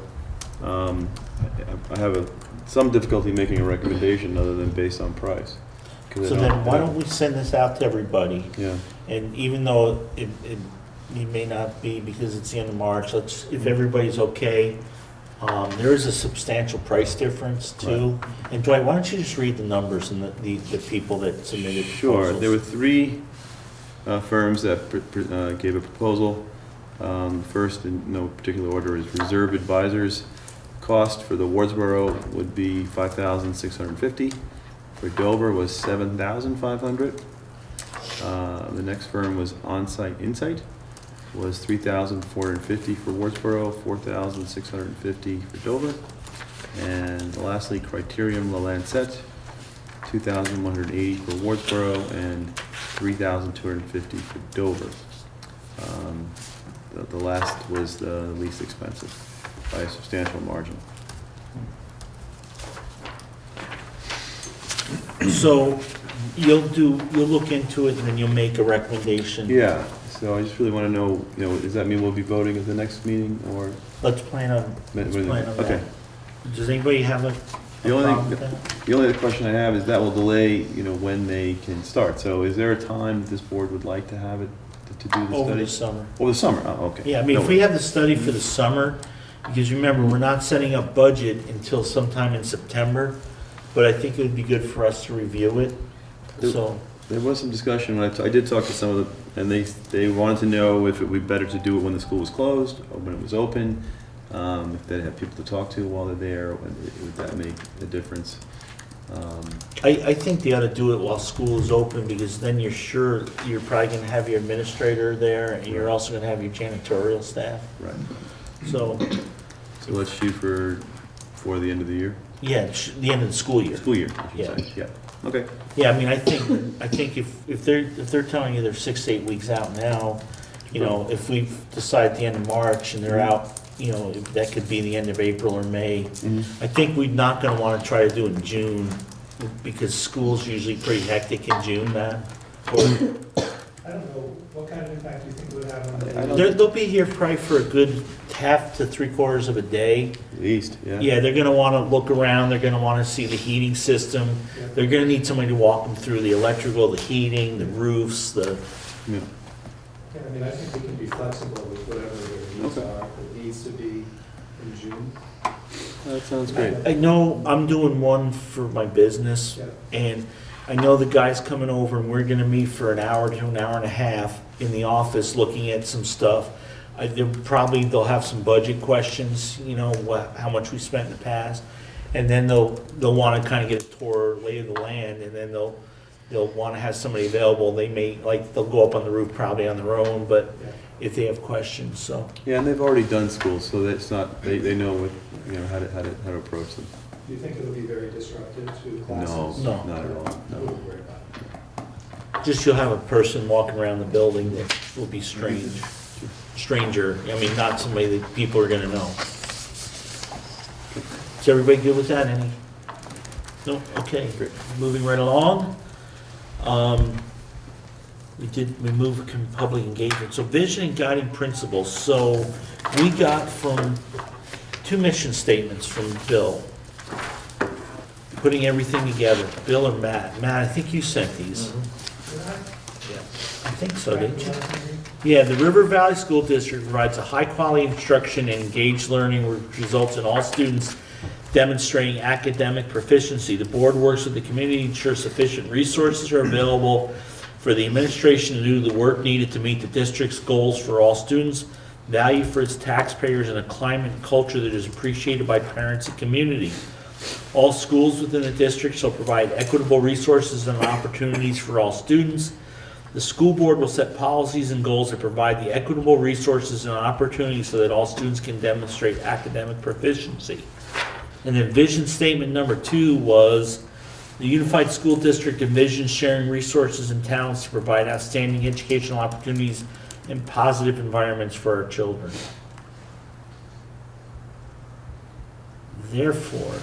I have some difficulty making a recommendation other than based on price. 'Cause I So then why don't we send this out to everybody? Yeah, And even though it may not be because it's the end of March, let's, if everybody's okay, there is a substantial price difference too. And Dwight, why don't you just read the numbers and the people that submitted sure, proposals? there were 3 firms that gave a proposal. First, in no particular order, is Reserve Advisors. Cost for the Wardsboro would be $5,650. For Dover was $7,500. The next firm was Onsite Insight, was $3,450 for Wardsboro, $4,650 for Dover. And lastly, Criterium La Lancette, $2,180 for Wardsboro and $3,250 for Dover. The last was the least expensive by a substantial margin. So you'll look into it and then you'll make a recommendation? Yeah, so I just really want to know, does that mean we'll be voting at the next meeting, or? Let's plan on that. Okay. Does anybody have a The problem with that? the only other question I have is that will delay, when they can start. So is there a time that this board would like to have it, to do the Over study? the summer. Over the summer, oh, okay. Yeah, I mean, No if we worries. have the study for the summer, because remember, we're not setting up budget until sometime in September, but I think it would be good for us to review it, so. There was some discussion, when I did talk to some of the, and they wanted to know if it would be better to do it when the school was closed, or when it was open, if they'd have people to talk to while they're there, would that make a difference? I think they ought to do it while school is open, because then you're sure, you're probably gonna have your administrator there, and you're also gonna have your janitorial staff, Right. so, So let's shoot for the end of the year? yeah, the end of the school year. School year, I Yeah. should say, yeah. Okay. Yeah, I mean, I think if they're telling you they're 6 to 8 weeks out now, if we decide at the end of March and they're out, that could be the end of April or May. I think we're not gonna wanna try to do it in June, because school's usually pretty hectic in June, Matt. I don't know, what kind of impact do you think it would have on the? They'll be here probably for a good half to 3/4 of a day. At least, yeah. Yeah, they're gonna wanna look around, they're gonna wanna see the heating system. Yeah. They're gonna need somebody to walk them through the electrical, the heating, the roofs, Yeah. Yeah, I mean, I think we can be flexible with whatever their needs Okay. are. If it needs to be in June. That sounds great. I know I'm doing one for my business, Yeah. and I know the guy's coming over, and we're gonna meet for an hour to an hour and a half in the office, looking at some stuff. They'll have some budget questions, how much we spent in the past, and then they'll wanna kinda get a tour, lay of the land, and then they'll wanna have somebody available. They'll go up on the roof probably on their own, but Yeah. if they have questions, so. Yeah, and they've already done schools, so that's not, they know what, how to approach them. Do you think it'll be very disruptive to classes? No, No. not at all, I no. wouldn't worry about it. Just you'll have a person walking around the building that will be stranger, I mean, not somebody that people are gonna know. Is everybody good with that? Any? No? Okay, Great. moving right along. We moved public engagement, so vision and guiding principles, so we got from 2 mission statements from Bill, putting everything together. Bill or Matt? Matt, I think you sent these. I think so, didn't you? Yeah, the River Valley School District provides a high-quality instruction and engaged learning which results in all students demonstrating academic proficiency. The board works with the community to ensure sufficient resources are available for the administration to do the work needed to meet the district's goals for all students, value for its taxpayers, and a climate and culture that is appreciated by parents and community. All schools within the district shall provide equitable resources and opportunities for all students. The school board will set policies and goals that provide the equitable resources and opportunities so that all students can demonstrate academic proficiency. And then vision statement number 2 was the Unified School District envisions sharing resources and talents to provide outstanding educational opportunities and positive environments for our children. Therefore,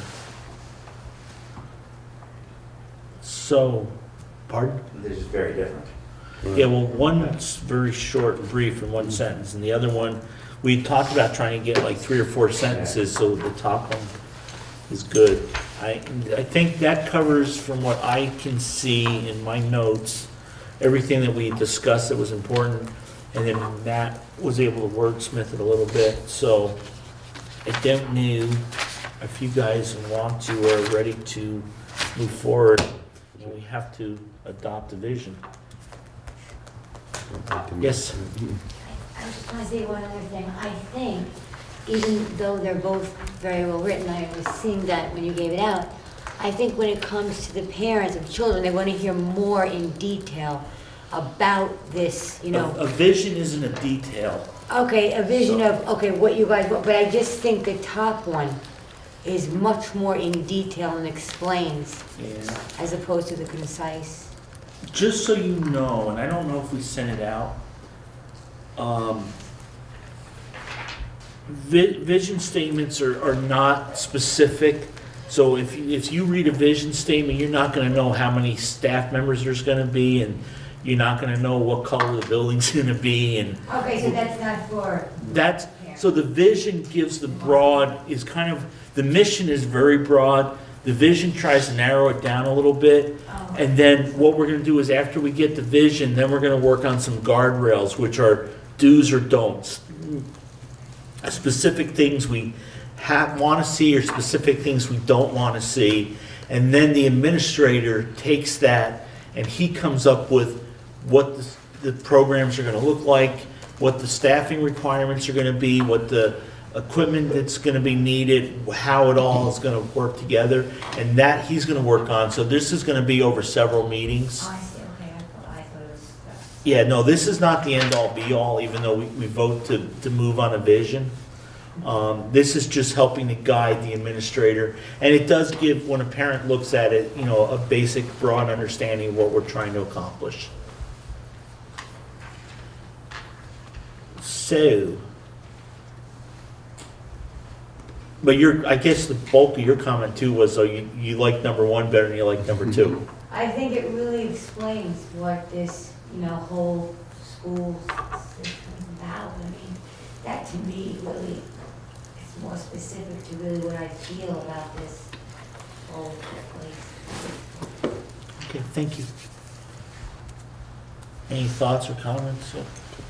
pardon? This is very different. Yeah, well, one's very short and brief in one sentence, and the other one, we talked about trying to get like 3 or 4 sentences, so the top one is good. I think that covers, from what I can see in my notes, everything that we discussed that was important, and then Matt was able to wordsmith it a little bit, so I don't know if you guys want to or are ready to move forward, and we have to adopt a vision. Yes? I just want to say one other thing. I think, even though they're both very well written, I was seeing that when you gave it out, I think when it comes to the parents of children, they want to hear more in detail about this, you know. A vision isn't a detail. Okay, a vision of, okay, what you guys want, but I just think the top one is much more in detail and explains, Yeah. as opposed to the concise. Just so you know, and I don't know if we sent it out, vision statements are not specific. So if you read a vision statement, you're not going to know how many staff members there's going to be, and you're not going to know what color the building's going to be. And Okay, so that's not for. so the vision gives the broad, is kind of, the mission is very broad. The vision tries to narrow it down a little bit. Oh. And then what we're going to do is, after we get the vision, then we're going to work on some guardrails, which are do's or don'ts. Specific things we want to see, or specific things we don't want to see. And then the administrator takes that and he comes up with what the programs are going to look like, what the staffing requirements are going to be, what the equipment that's going to be needed, how it all is going to work together, and that he's going to work on. So this is going to be over several meetings. Oh, I see, okay, I thought it was. Yeah, no, this is not the end-all, be-all, even though we vote to move on a vision. This is just helping to guide the administrator, and it does give, when a parent looks at it, a basic, broad understanding of what we're trying to accomplish. So, but I guess the bulk of your comment too was, you like number 1 better than you like number 2. I think it really explains what this, whole school system is about. I mean, that to me really is more specific to really what I feel about this whole place. Okay, thank you. Any thoughts or comments?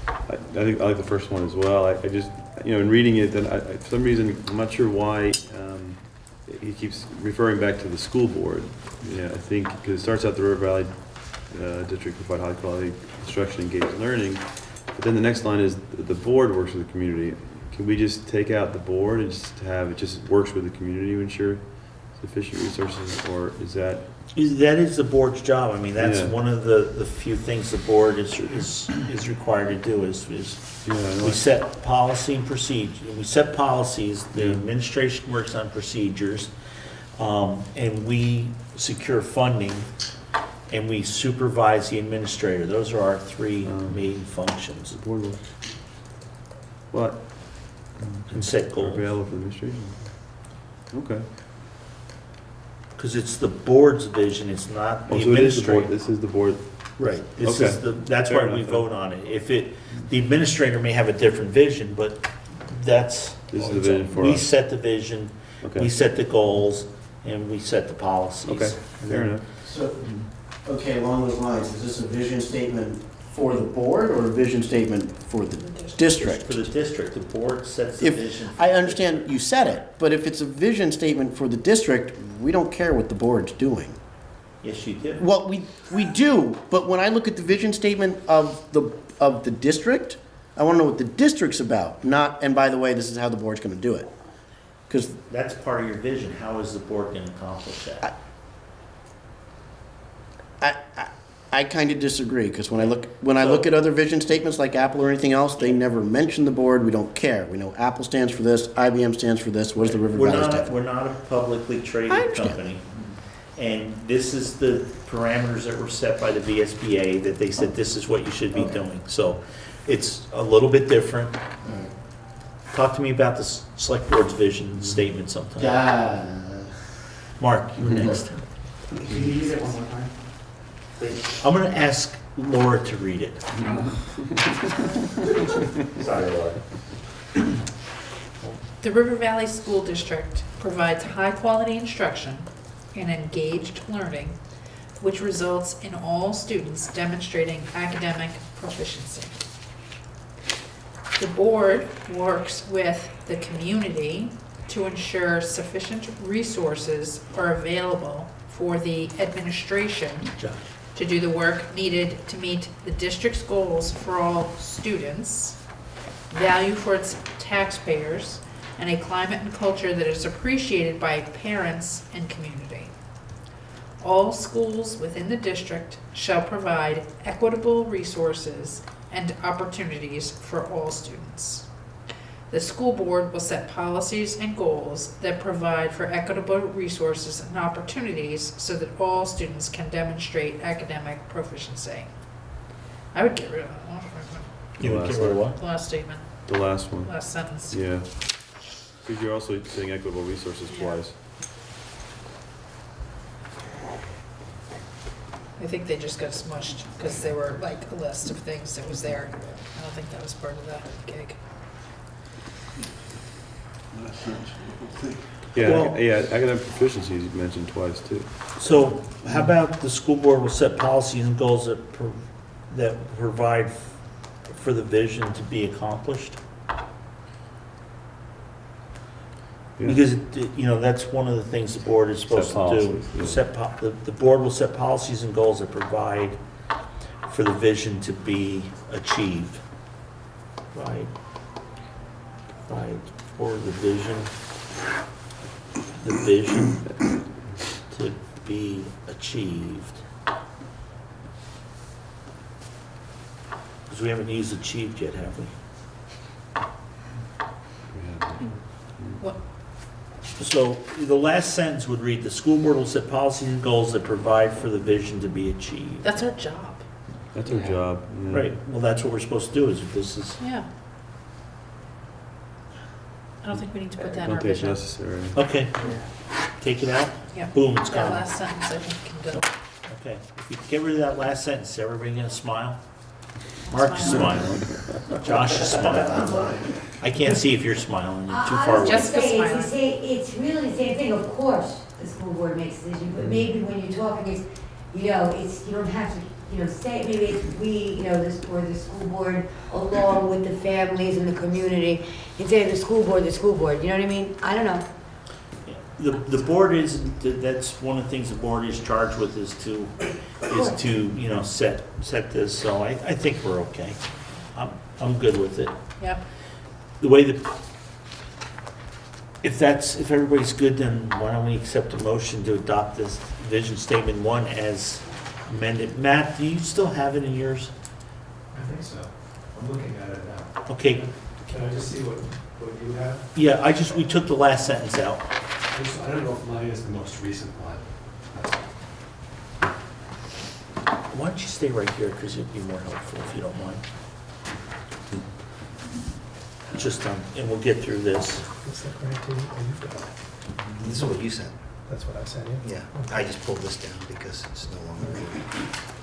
I think I like the first one as well. I just, in reading it, then for some reason, I'm not sure why he keeps referring back to the school board. I think, because it starts out the River Valley District provide high quality instruction, engaged learning. But then the next line is the board works with the community. Can we just take out the board and just have it just works with the community to ensure sufficient resources, or is that? That is the board's job. I mean, that's Yeah. one of the few things the board is required to do is we set policy and procedure. We set policies, the administration works on procedures, and we secure funding, and we supervise the administrator. Those are our 3 main functions. The board works. What? And set goals. Available for administration. Okay. Because it's the board's vision, it's not the So it is the board. administrator. This is the board. Right, this Okay. is that's Fair why we enough. vote on it. The administrator may have a different vision, but This is the vision for we us. set the vision, we Okay. set the goals, and we set the policies. Okay. And Fair then- enough. So, okay, along those lines, is this a vision statement for the board or a vision statement for the district? For the district, the board sets the If, vision. I understand you said it, but if it's a vision statement for the district, we don't care what the board's doing. Yes, you do. Well, we do, but when I look at the vision statement of the district, I want to know what the district's about, not, and by the way, this is how the board's going to do it. Because That's part of your vision. How is the board going to accomplish that? I kind of disagree, because when I look at other vision statements like Apple or anything else, they never mention the board, we don't care. We know Apple stands for this, IBM stands for this, what does the River We're Valley not, stand for? we're not a publicly I traded understand. company. And this is the parameters that were set by the VSBA, that they said this is what you should be doing. So it's a little bit different. Talk to me about the select board's vision statement sometime. Mark, you're next. Can you use it one more time? I'm going to ask Laura to read it. Sorry, Laura. The River Valley School District provides high-quality instruction and engaged learning, which results in all students demonstrating academic proficiency. The board works with the community to ensure sufficient resources are available for the administration Josh. to do the work needed to meet the district's goals for all students, value for its taxpayers, and a climate and culture that is appreciated by parents and community. All schools within the district shall provide equitable resources and opportunities for all students. The school board will set policies and goals that provide for equitable resources and opportunities so that all students can demonstrate academic proficiency. I would get rid of that one. You would get rid of what? The last statement, The last one, last sentence. yeah. Because you're also saying equitable resources twice. I think they just got smushed because they were like a list of things that was there. I don't think that was part of the gig. Yeah, Well- yeah, academic proficiency is mentioned twice too. So how about the school board will set policies and goals that provide for the vision to be accomplished? Yeah. Because, that's one of the things the board is supposed to do. policies, yeah. The board will set policies and goals that provide for the vision to be achieved. Right? For the vision to be achieved. Because we haven't used achieved yet, have we? What, So the last sentence would read, the school board will set policies and goals that provide for the vision to be achieved. that's our job. That's our job. yeah. Right, well, that's what we're supposed to do, is this is, Yeah. I don't think we need to put that I in our don't think it's vision. necessary. okay. Take it out, Yeah. boom, it's That gone. last sentence, I think, can do. Okay, if you get rid of that last sentence, everybody gonna smile? Mark is smiling, Josh is smiling. I can't see if you're smiling, you're too far away. Jessica's smiling. It's really the same thing, of course, the school board makes a decision, but maybe when you're talking, it's, you don't have to, say, maybe it's we, this, or the school board, along with the families and the community, instead of the school board, you know what I mean? I don't know. The board is, that's one of the things the board is charged with, is to, set this, so I think we're okay. I'm good with it. Yep. The way that, if everybody's good, then why don't we accept a motion to adopt this vision statement 1 as amended? Matt, do you still have it in yours? I think so. I'm looking at it now. Okay, Can I just see what you have? yeah, we took the last sentence out. I don't know if mine is the most recent one. Why don't you stay right here, because it'd be more helpful if you don't mind. Just, and we'll get through this. Is that correct, too? Oh, you've got it. This is what you said. That's what I said, yeah. Yeah, I just pulled this down because it's no longer reading.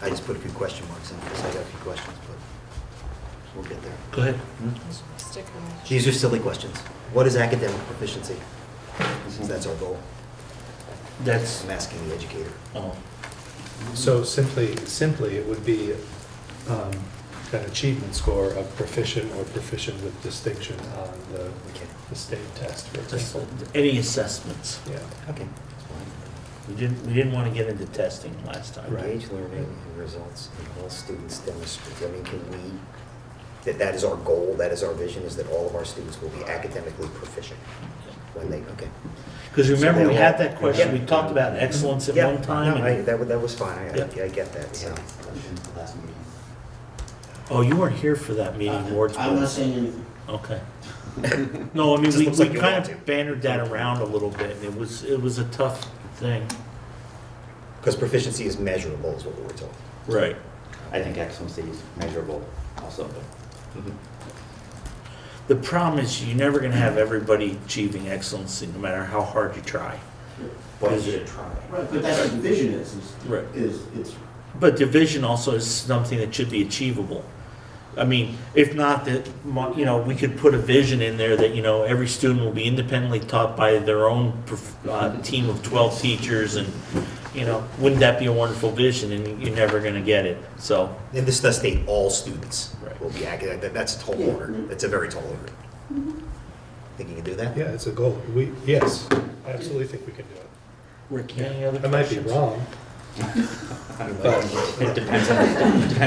I just put a few question marks in because I got a few questions, but we'll get there. Go ahead. Sticker. These are silly questions. What is academic proficiency? That's our goal. That's, I'm asking the educator. oh, So simply, it would be an achievement score of proficient or proficient with distinction on the state test, for Just example. any assessments. Yeah. Okay, that's fine. We didn't want to get into testing last time. Engage learning and results in all students demonstrate, I mean, can we, that is our goal, that is our vision, is that all of our students will be academically proficient when they, okay. Because remember, So we they'll- had that question, we Yeah. talked about excellence at Yeah, one time. no, and- that was fine, I Yeah. get that, yeah. Oh, you weren't here for that meeting, Ward's. I'm not saying anything. Okay. No, I mean, Just we looks like you kind want of to. bannered that around a little bit, and it was a tough thing. Because proficiency is measurable, is what we were told. Right. I think excellency is measurable also. The problem is, you're never gonna have everybody achieving excellency, no matter how hard you try. What is it? Try. Right, but that's what division is, Right. it's But division also is something that should be achievable. I mean, if not, that, we could put a vision in there that, every student will be independently taught by their own team of 12 teachers, and, wouldn't that be a wonderful vision? And you're never gonna get it, so. And this does state all students Right. will be academic, that's a tall Yeah. order, that's a very tall order. Think you can do that? Yeah, it's a goal. Yes, I absolutely think we can do it. Rick, any other I might be questions? wrong. It depends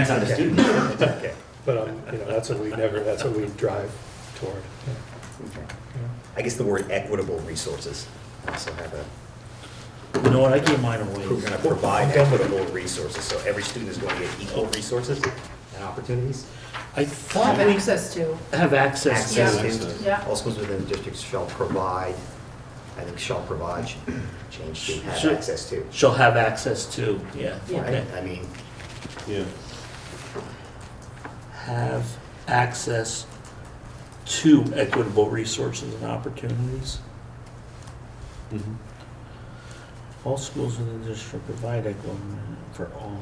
on the student. Okay. But, that's what we drive toward. I guess the word equitable resources, also have a, You know what, I gave mine away. we're gonna provide equitable resources, so every student is going to get equal resources and opportunities. I thought Have we access to. have access to. Access to, Yeah. all schools within the district shall provide, I think shall provide should change to have Should. access to. She'll have access to, yeah, Yeah. okay. I mean, Yeah. Have access to equitable resources and opportunities. Mhm. All schools in the district provide equitable for all.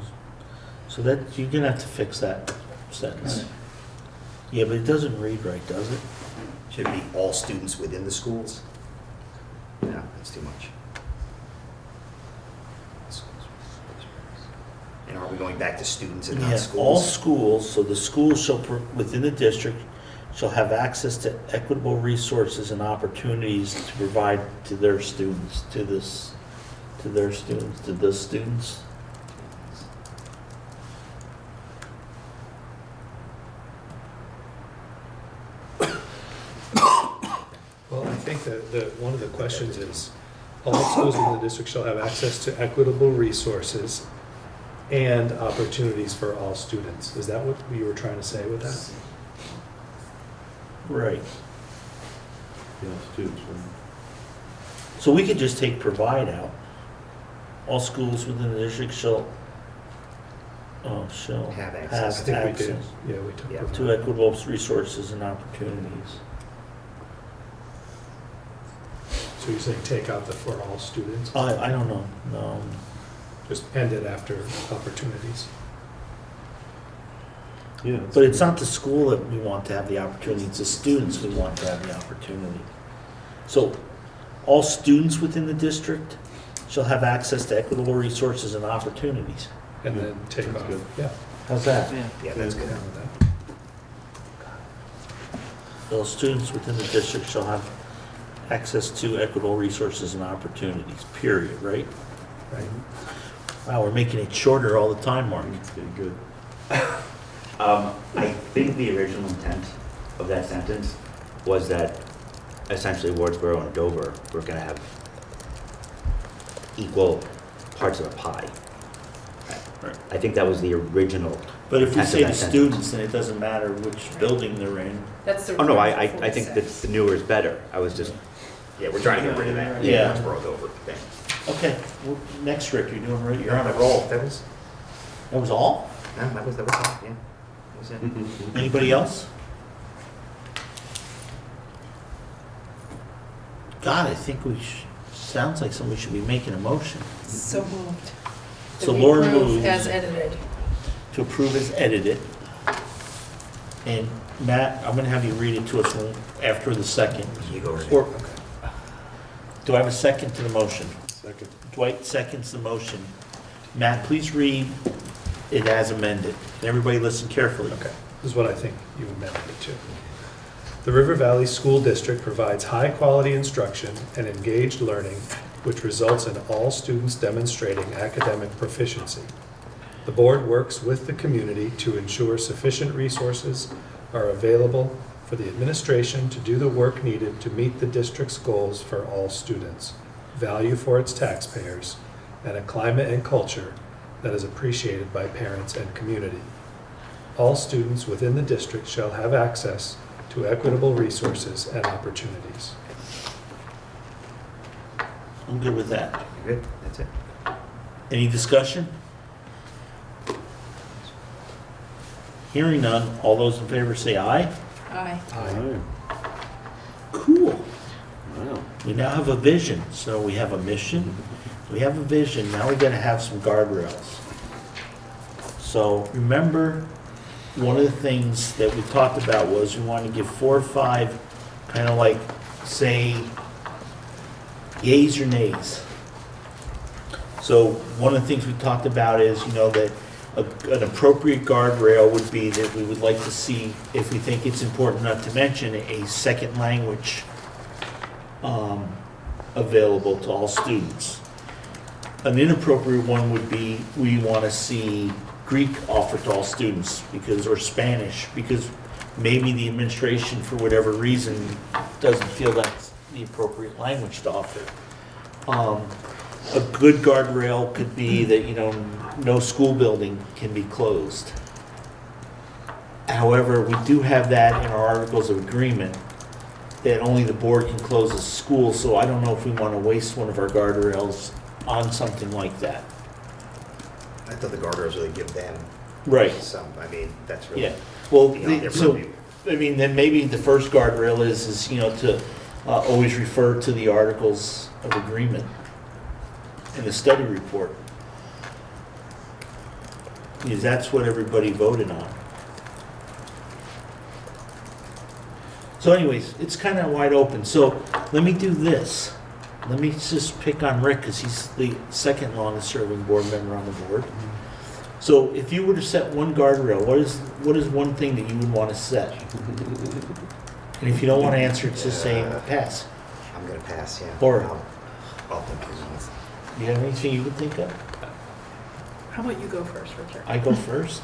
So that, you're gonna have to fix that sentence. Yeah, but it doesn't read right, does it? should it be all students within the schools? No, that's too much. And are we going back to students and Yeah, not all schools? schools, so the schools shall, within the district, shall have access to equitable resources and opportunities to provide to their students, to the students. Well, I think that one of the questions is, all schools in the district shall have access to equitable resources and opportunities for all students. Is that what you were trying to say with that? Right. Yeah, students. So we could just take provide out. All schools within the district shall Have have access. I think we access did. Yeah, we took. Yeah. provide. to equitable resources and opportunities. So you're saying take out the for all students? I don't know, no. Just end it after opportunities? Yeah. But it's not the school that we want to have the opportunity, it's the students we want to have the opportunity. So, all students within the district shall have access to equitable resources and opportunities. And then take That's off. good. Yeah. How's that? Yeah, that's good. Down with that. All students within the district shall have access to equitable resources and opportunities, period, right? Right. Wow, we're making it shorter all the time, Mark. It's getting good. I think the original intent of that sentence was that essentially Wardsboro and Dover were gonna have equal parts of a pie. Right. I think that was the original. But if we intent of say that the sentence. students, then it doesn't matter which building they're in. That's the. Oh, no, I requirement for think that 46. the newer is better. I was just, Yeah, we're trying to get rid of that. Yeah. Let's roll it over. Okay. Okay, well, next, Rick, you're doing right, you're You're on on a a roll. roll. That was, That was all? no, that was all, yeah. That was it. Anybody else? God, I think sounds like somebody should be making a motion So moved. So That we Laura approve moves. As edited. to approve as edited. And Matt, I'm gonna have you read it to us after the second. You go right Or- ahead. Okay. Do I have a second to the motion? Second. Dwight seconds the motion. Matt, please read it as amended. And everybody listen carefully. Okay. This is what I think you amended it to. The River Valley School District provides high-quality instruction and engaged learning, which results in all students demonstrating academic proficiency. The board works with the community to ensure sufficient resources are available for the administration to do the work needed to meet the district's goals for all students, value for its taxpayers, and a climate and culture that is appreciated by parents and community. All students within the district shall have access to equitable resources and opportunities. I'm good with that. Good, that's it. Any discussion? Hearing none, all those in favor say aye. Aye. Cool. Wow. We now have a vision, so we have a mission, we have a vision, now we gotta have some guardrails. So remember, one of the things that we talked about was we wanted to give 4 or 5, kind of like, say, yays or nays. So one of the things we talked about is, you know, that an appropriate guardrail would be that we would like to see, if we think it's important not to mention, a second language available to all students. An inappropriate one would be, we want to see Greek offered to all students, because, or Spanish, because maybe the administration, for whatever reason, doesn't feel that's the appropriate language to offer. A good guardrail could be that, you know, no school building can be closed. However, we do have that in our articles of agreement, that only the board can close a school, so I don't know if we want to waste one of our guardrails on something like that. I thought the guardrails really give them Right. some, I mean, that's really. Yeah, well, beyond their so, purview. I mean, then maybe the first guardrail is, you know, to always refer to the articles of agreement in the study report. Because that's what everybody voted on. So anyways, it's kind of wide open. So let me do this. Let me just pick on Rick, because he's the second longest serving board member on the board. So if you were to set one guardrail, what is one thing that you would want to set? And if you don't want to answer, just say pass. I'm gonna pass, yeah. Laura. I'll think of these. Do you have anything you would think of? How about you go first, Richard? I go first?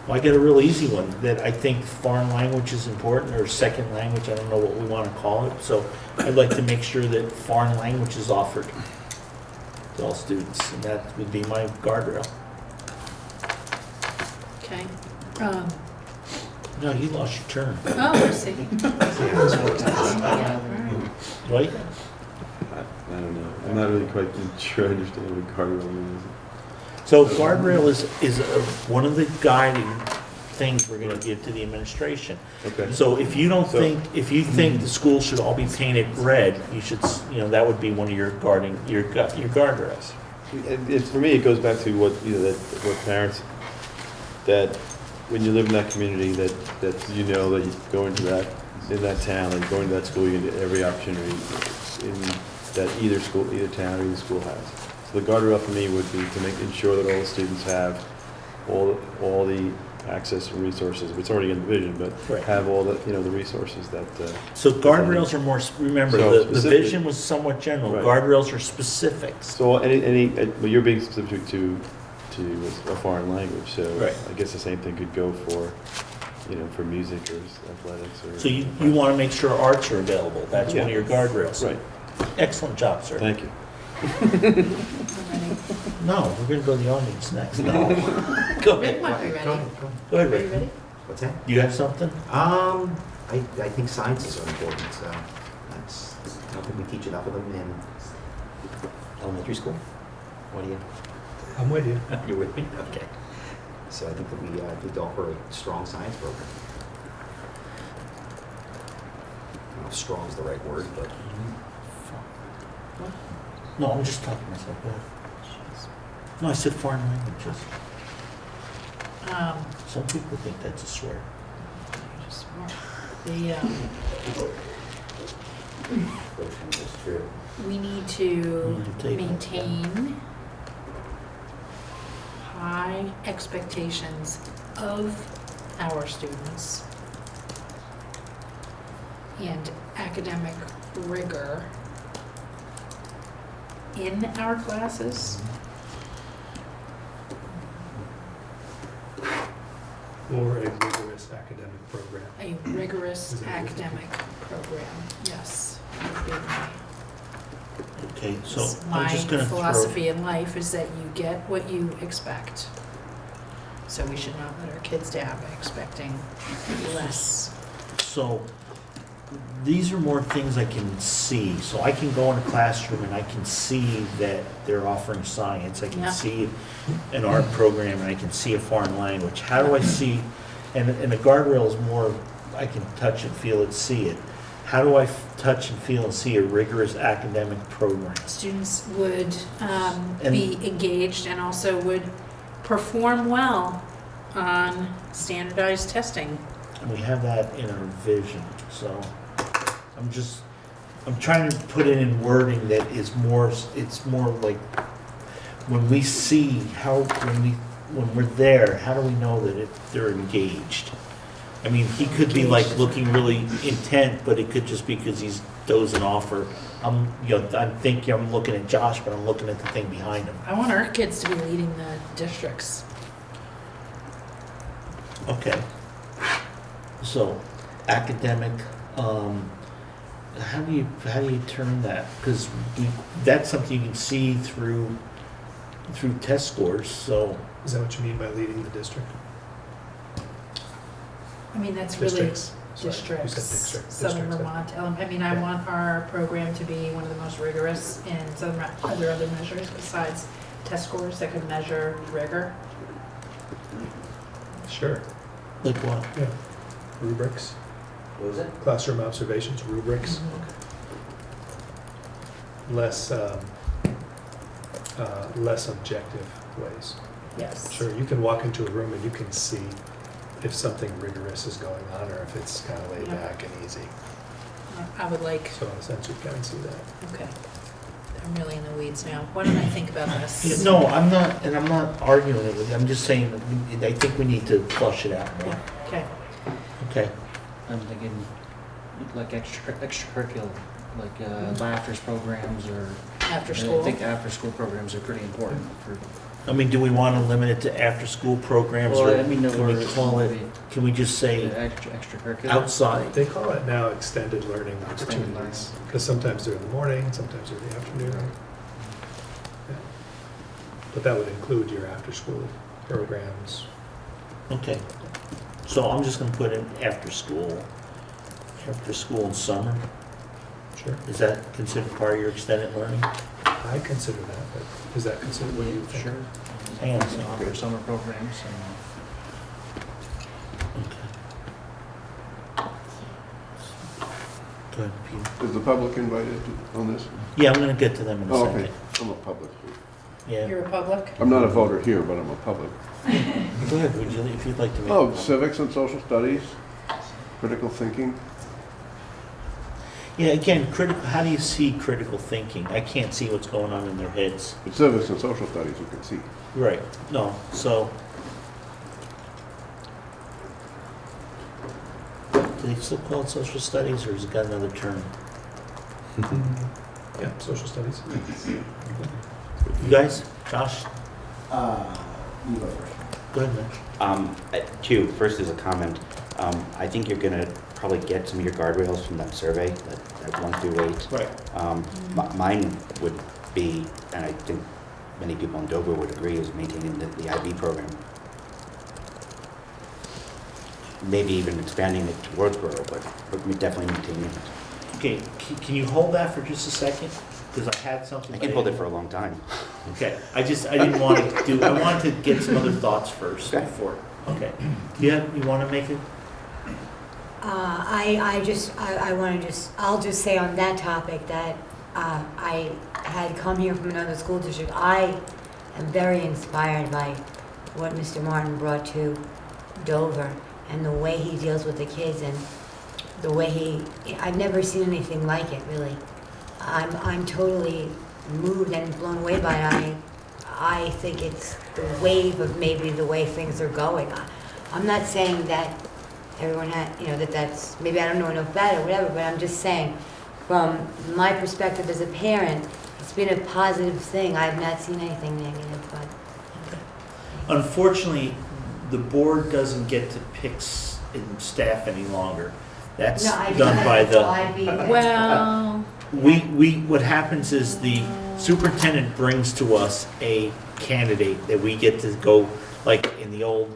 Well, I got a real easy one, that I think foreign language is important, or second language, I don't know what we want to call it. So I'd like to make sure that foreign language is offered to all students, and that would be my guardrail. Okay. No, you lost your turn, Oh, I see. Yeah, right? I don't know. I'm not really quite sure I understand what guardrail means. So guardrail is one of the guiding things we're gonna give to the administration. Okay. So if you don't think, if you think the schools should all be painted red, you should, you know, that would be one of your guardrails. It's, for me, it goes back to what, you know, that what parents, that when you live in that community, that you know that you go into that, in that town, and go into that school, you get every opportunity in that either school, either town, or either school has. So the guardrail for me would be to ensure that all the students have all the access and resources. It's already in the vision, but Right. have all the, you know, the resources that. So guardrails are more, remember, So the specific. vision was somewhat general. Right. Guardrails are specifics. So but you're being specific to a foreign language, so Right. I guess the same thing could go for, you know, for music or athletics or. So you want to make sure arts are available. That's one of your guardrails. Right. Excellent job, sir. Thank you. No, we're going to go to the audience next. No. Go Rick ahead. might be ready. Go ahead, Are you Rick. ready? What's that? Do you have something? I think sciences are important, so that's, I don't think we teach enough of them in elementary school. What do you, I'm with you. you're with me? Okay. So I think that we need to offer a strong science program. I don't know if strong is the right word, but No, I'm just talking to myself. Go ahead. No, I said foreign languages. Some people think that's a swear. it's true. We need We need to to take- maintain high expectations of our students and academic rigor in our classes. Or a rigorous academic program. A rigorous Is that what you're thinking? academic program, yes. would be my- Okay, so I'm My just gonna throw, philosophy in life is that you get what you expect. So we should not let our kids down by expecting less. so these are more things I can see. So I can go in a classroom and I can see that they're offering science. I can Yeah. see an art program and I can see a foreign language. How do I see, and the guardrail is more, I can touch and feel it, see it. How do I touch and feel and see a rigorous academic program? Students would And- be engaged and also would perform well on standardized testing. And we have that in our vision, so I'm trying to put it in wording that is more, it's more like, when we see how, when we're there, how do we know that they're engaged? I mean, he could be like looking really intent, but it could just be because he's dozing off, or I'm thinking I'm looking at Josh, but I'm looking at the thing behind him. I want our kids to be leading the districts. Okay. So, academic, how do you turn that? Because that's something you can see through test scores, so. Is that what you mean by leading the district? I mean, that's really Districts. Sorry, you said districts, district. Southern Districts, Vermont. I mean, I want our program to be one of the most rigorous in Southern Vermont. Are there other measures besides test scores that could measure rigor? Sure, Like what? yeah. Rubrics, What was it? classroom observations, rubrics. Less, less objective ways. Yes. Sure, you can walk into a room and you can see if something rigorous is going on or if it's kind of laid Yeah. back and easy. I would like, So in a sense, you can see that. okay. I'm really in the weeds now. Why don't I think about this? No, I'm not arguing it with you, I'm just saying, that I think we need to flush it out more. Okay. Okay, I'm thinking like extracurricular, like laughter programs or. After I school? think after-school programs are pretty important for. I mean, do we want to limit it to after-school programs, Well, or I mean, can we call it, can we just say Extracurricular. outside? They call it now extended learning Extended opportunities, because sometimes they're in the morning, sometimes they're in the afternoon. Yeah. But that would include your after-school programs. Okay, so I'm just gonna put in after school and summer. Sure. Is that considered part of your extended learning? I consider that, but is that considered what you think? Sure. And And offer summer programs and. Okay. Go ahead, Peter. Is the public invited on this? Yeah, I'm gonna get to them in a Oh, second. okay. I'm a public. Yeah, You're a public? I'm not a voter here, but I'm a public. go ahead, would you, if you'd like to make. Oh, civics and social studies, critical thinking. Yeah, again, how do you see critical thinking? I can't see what's going on in their heads. But civics and social studies you can see. Right, no, so. Do they still call it social studies, or has it got another term? Yeah, social studies. You guys, Josh, You go first. go ahead, man. Two, first is a comment. I think you're gonna probably get some of your guardrails from that survey, that 1 through 8. Right. Mine would be, and I think many people in Dover would agree, is maintaining the IB program. Maybe even expanding it to Woodsboro, but we definitely maintaining it. Okay, can you hold that for just a second? Because I had something. I can hold it for a long time. Okay, I didn't want to do, I wanted to get some other thoughts first Okay. before, okay. You want to make it? I'll just say on that topic that I had come here from another school district. I am very inspired by what Mr. Martin brought to Dover and the way he deals with the kids and the way I've never seen anything like it, really. I'm totally moved and blown away by it. I think it's the wave of maybe the way things are going. I'm not saying that everyone had, that's, maybe I don't know enough about it or whatever, but I'm just saying, from my perspective as a parent, it's been a positive thing. I've not seen anything negative, but. Unfortunately, the board doesn't get to pick staff any longer. That's No, I done by the, Well, what happens is the superintendent brings to us a candidate that we get to go, like in the old,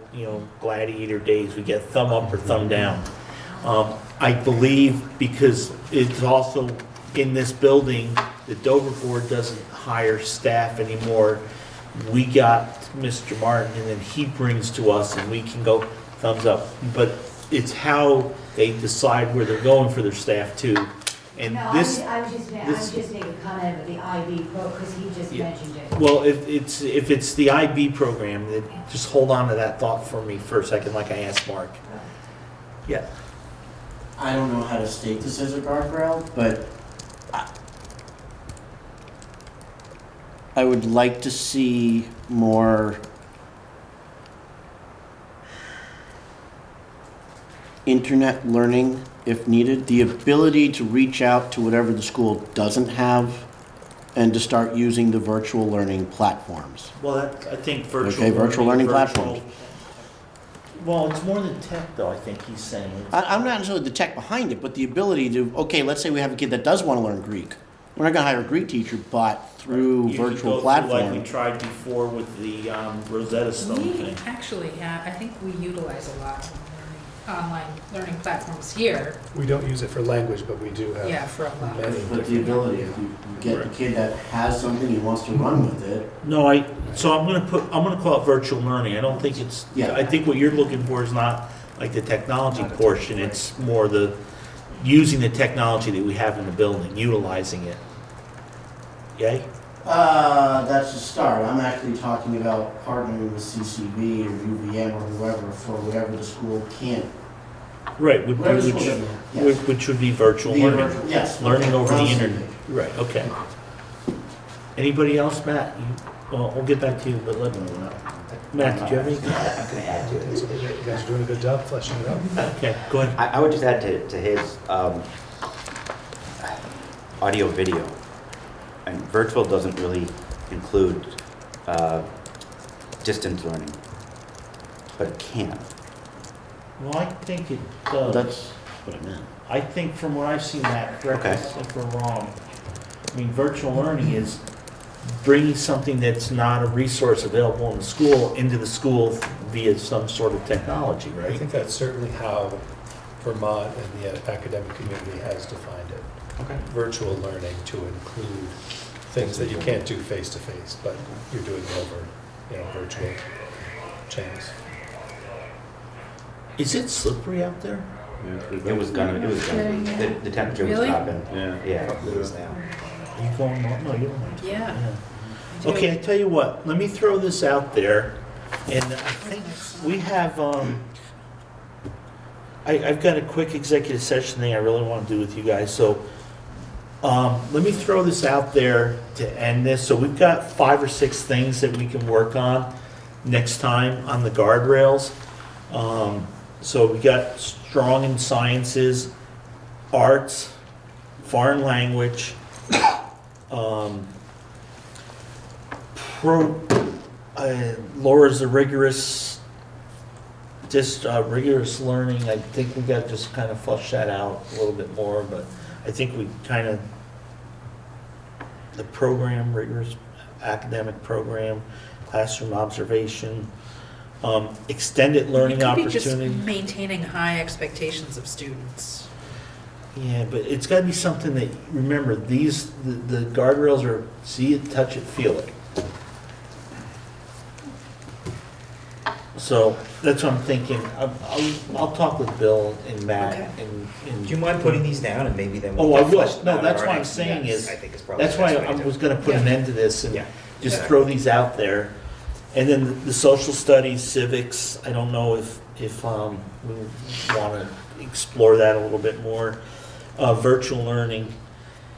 gladiator days, we get thumb up or thumb down. I believe because it's also in this building, the Dover board doesn't hire staff anymore. We got Mr. Martin and then he brings to us and we can go thumbs up. But it's how they decide where they're going for their staff too. And No, this, I was just making a comment about the IB pro, because he just Yeah. mentioned it. well, if it's the IB program, then just hold on to that thought for me for a second, like I asked Mark. Yeah. I don't know how to state this as a guardrail, but I would like to see more internet learning if needed, the ability to reach out to whatever the school doesn't have and to start using the virtual learning platforms. Well, I think virtual. Okay, virtual learning platforms. Well, it's more than tech though, I think he's saying. I'm not necessarily the tech behind it, but the ability to, okay, let's say we have a kid that does want to learn Greek. We're not going to hire a Greek teacher, but through You could virtual go through Like we platform. tried before with the Rosetta Stone we thing. actually have, I think we utilize a lot of online learning platforms here, We don't use it for language, but we do have. yeah, for a lot of. many But the different- ability, if you get the kid that has something, he wants to run with it. No, so I'm gonna call it virtual learning. I don't think it's, Yeah. I think what you're looking for is not like the technology portion. It's more the, using the technology that we have in the building, utilizing it. Yay? That's a start. I'm actually talking about partnering with CCV or UVM or whoever for whatever the school can't. Right, Whatever the school doesn't have. Yes. which would be virtual The learning. virtual- Yes. Learning over the Constantly. internet. Right, okay. Anybody else, Matt? Well, we'll get back to you, but let me know. Matt, did you have anything? I'm gonna add to it. You guys are doing a good job fleshing it out. Okay, go ahead. I would just add to his audio video. And virtual doesn't really include distance learning, but it can. Well, I think it does. That's what I meant. I think from what I've seen, Matt, correct Okay. us if we're wrong. I mean, virtual learning is bringing something that's not a resource available in the school into the school via some sort of technology, I right? think that's certainly how Vermont and the academic community has defined it. Okay. Virtual learning to include things that you can't do face to face, but you're doing it over, virtual channels. Is it slippery out there? It was gonna be, the temperature was Really? dropping. Yeah. Yeah. It is now. Are you going on? No, you don't want to. Yeah. Okay, I tell you what, let me throw this out there, and I think we have, I've got a quick executive session thing I really want to do with you guys, so, let me throw this out there to end this, so we've got 5 or 6 things that we can work on next time on the guardrails. So we got strong in sciences, arts, foreign language, lowers the rigorous learning. I think we got to just kind of flush that out a little bit more, but I think we kind of, the program, rigorous academic program, classroom observation, extended learning It could be just opportunity. maintaining high expectations of students. Yeah, but it's gotta be something that, remember, the guardrails are see it, touch it, feel it. So, that's what I'm thinking. I'll talk with Bill and Matt Okay. and. Do you mind putting these down and maybe then? Oh, I can will. flesh them No, out that's at our what I'm next saying meeting? is- I think it's probably. That's the why best way I to do was it. gonna put an end to this and Yeah. just Yeah. throw these out there. And then the social studies, civics, I don't know if we wanna explore that a little bit more. Virtual learning.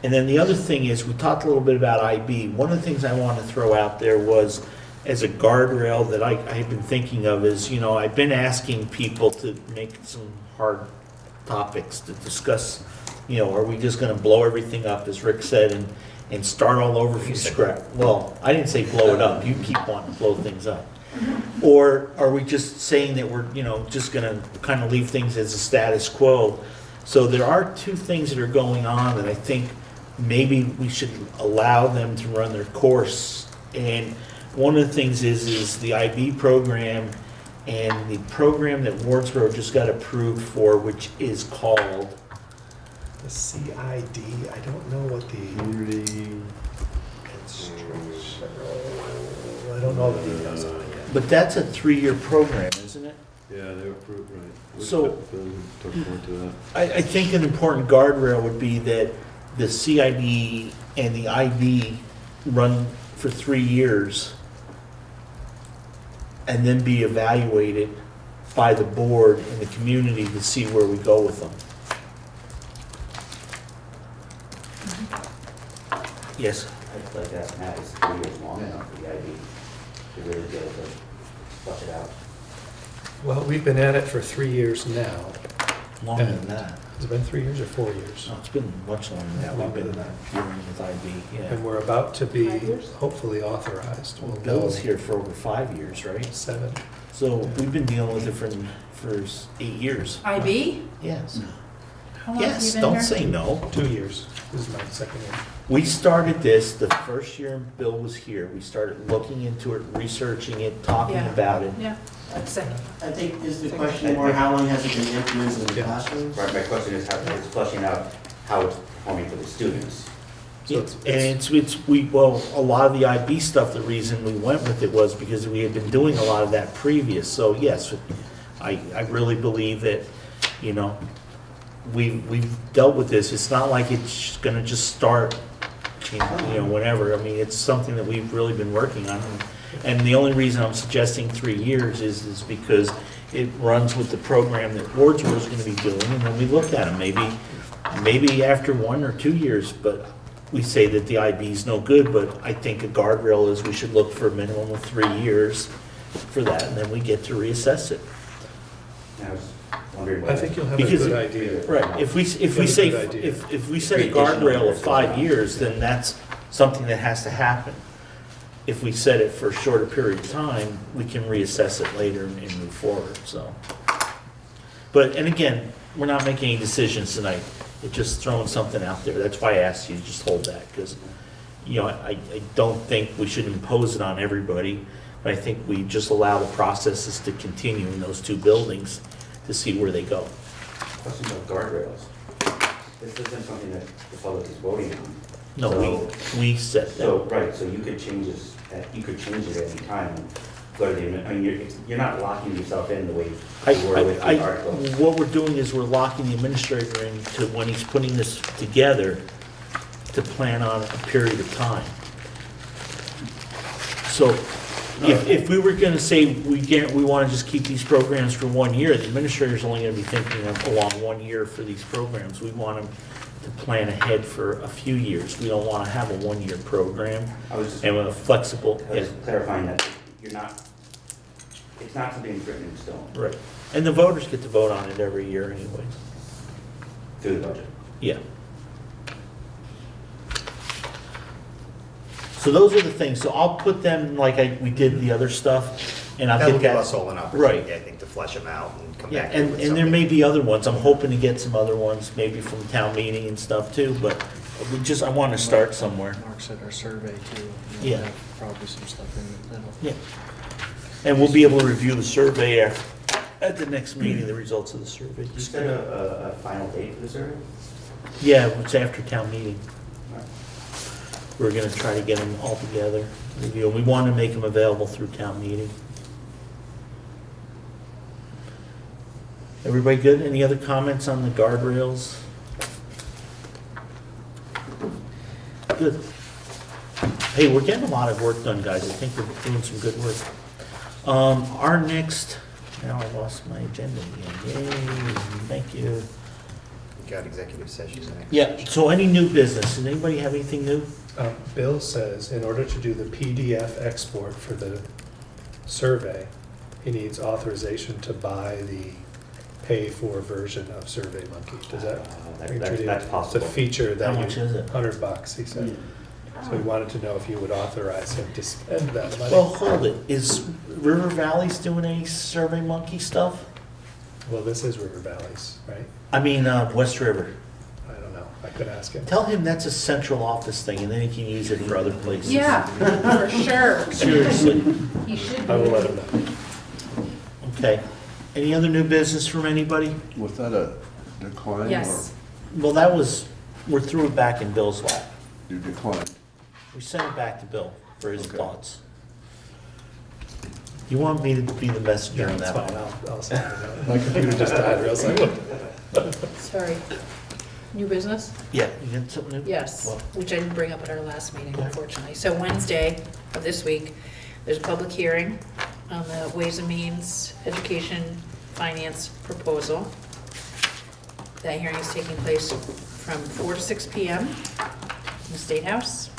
And then the other thing is, we talked a little bit about IB. One of the things I wanted to throw out there was as a guardrail that I've been thinking of is, you know, I've been asking people to make some hard topics to discuss, you know, are we just gonna blow everything up, as Rick said, and start all over from scratch? Well, I didn't say blow it up, you keep wanting to blow things up. Or are we just saying that we're, you know, just gonna kind of leave things as a status quo? So there are two things that are going on that I think maybe we should allow them to run their course. And one of the things is the IB program and the program that Wardsboro just got approved for, which is called, The CID, I don't know what the Community. I don't know the details on it yet. but that's a 3-year program, isn't it? Yeah, they were approved, right. We'll So- talk more to that. I think an important guardrail would be that the CIB and the IB run for 3 years and then be evaluated by the board and the community to see where we go with them. Yes? I'd like to ask Matt, is 3 years long enough for the IB to really be able to flush it out? Well, we've been at it for 3 years now. Longer than that. Has it been 3 years or 4 years? No, it's been much longer than that. We've Longer been than that. dealing with IB, yeah. And we're about to be 5 years? hopefully authorized. We'll Bill was know here for over 5 years, right? 7. So we've been dealing with it for 8 years. IB? Yes. How long have you Yes, been don't here? say no. 2 years. This is my second year. We started this the first year Bill was here. We started looking into it, researching it, talking Yeah. about it. Yeah, second. I think is the question more, how long has it been implemented in the Yeah. classrooms? Right, my question is how it's flushing out, how it's performing for the students. So Well, a lot of the IB stuff, the reason we went with it was because we had been doing a lot of that previous. So yes, I really believe that, you know, we've dealt with this. It's not like it's gonna just start, you know, whenever. I mean, it's something that we've really been working on. And the only reason I'm suggesting 3 years is because it runs with the program that Wardsboro's gonna be doing, and then we look at them, maybe after 1 or 2 years, but we say that the IB is no good, but I think a guardrail is we should look for a minimum of 3 years for that, and then we get to reassess it. And I was wondering I whether. think you'll have a Because good it- idea. Right, if we That's a say, good idea. if we set a guardrail of 5 years, then that's something that has to happen. If we set it for a shorter period of time, we can reassess it later and move forward, so. But, and again, we're not making any decisions tonight, it's just throwing something out there, that's why I asked you to just hold that, because, you know, I don't think we should impose it on everybody, but I think we just allow the processes to continue in those 2 buildings to see where they go. Question about guardrails. This isn't something that the public is voting on. No, So- we set So, that. right, so you could change this, you could change it at any time. Go to the, I mean, you're not locking yourself in the way you were with the article. What we're doing is we're locking the administrator into when he's putting this together to plan on a period of time. So if we were gonna say we wanna just keep these programs for 1 year, the administrator's only gonna be thinking of along 1 year for these programs. We want him to plan ahead for a few years. We don't wanna have a 1-year program I was just, and a flexible, I was clarifying that you're not, it's not something that's written in stone right. And the voters get to vote on it every year anyways. through the budget. Yeah. So those are the things, so I'll put them like we did the other stuff, and I'll That'll get give that. us all an opportunity, Right. I think, to flesh them out and come Yeah, back here and with there something. may be other ones, I'm hoping to get some other ones, maybe from town meeting and stuff too, but I want to start somewhere. Mark said our survey too. Yeah. Have probably some stuff in it that'll. Yeah. And we'll be able to review the survey at the next meeting, the results of the survey. You set a final date for the survey? Yeah, it's after town meeting. We're gonna try to get them all together, review. We want to make them available through town meeting. Everybody good? Any other comments on the guardrails? Good. Hey, we're getting a lot of work done, guys. I think we're doing some good work. Our next, now I lost my agenda again. Yay, thank you. We got executive sessions next. Yeah, so any new business? Does anybody have anything new? Bill says in order to do the PDF export for the survey, he needs authorization to buy the pay-for version of SurveyMonkey. Does that ring true to you? That's possible. It's a feature that How much is it? $100, he said. So he wanted to know if you would authorize him to spend that money. Well, hold it, is River Valley's doing any Survey Monkey stuff? Well, this is River Valley's, right? I mean, West River. I don't know. I could ask him. Tell him that's a central office thing, and then he can use it for other places. Yeah, for sure. Seriously. He should I will be. let him know. Okay. Any other new business from anybody? Was that a decline? Yes. Well, that was, we're through it back in Bill's lap. Or you declined? We sent it back to Bill for his Okay. thoughts. You want me to be the messenger on That's that fine. one? I'll send him a note. My computer just died real second. Sorry. New business? Yeah, you got something new? Yes, Well, which I didn't bring up at our last meeting, unfortunately. So Wednesday of this week, there's a public hearing on the Ways and Means Education Finance Proposal. That hearing is taking place from 4 to 6 p.m. in the State House.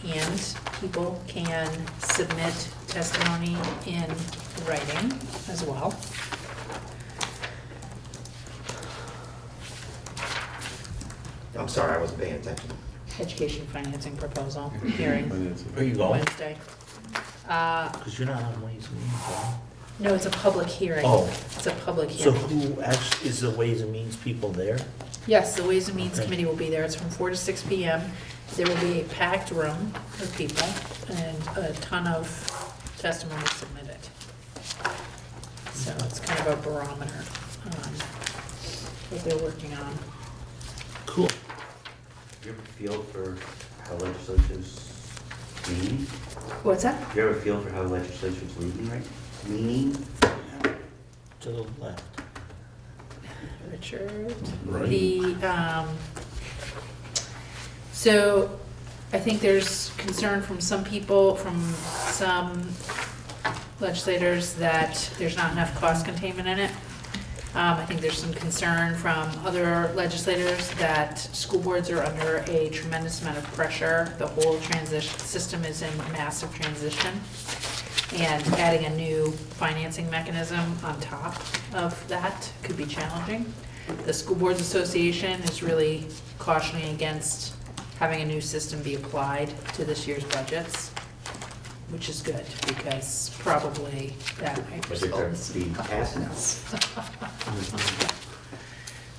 And people can submit testimony in writing as well. I'm sorry, I wasn't paying attention. Education financing proposal hearing Where you going? Wednesday. Because you're not on Ways and Means, right? No, it's a public hearing. Oh. It's a public So hearing. who actually, is the Ways and Means people there? Yes, the Ways and Means Okay. Committee will be there. It's from 4 to 6 p.m. There will be a packed room of people and a ton of testimony submitted. So it's kind of a barometer on what they're working on. Cool. Do you have a feel for how legislature's leaning? What's that? Do you have a feel for how legislature's leaning, right? Leaning? To the left. Richard? Right. So I think there's concern from some people, from some legislators, that there's not enough cost containment in it. I think there's some concern from other legislators that school boards are under a tremendous amount of pressure. The whole transition system is in massive transition. And adding a new financing mechanism on top of that could be challenging. The School Boards Association is really cautioning against having a new system be applied to this year's budgets, which is good, because probably that might Was it result in being passed now?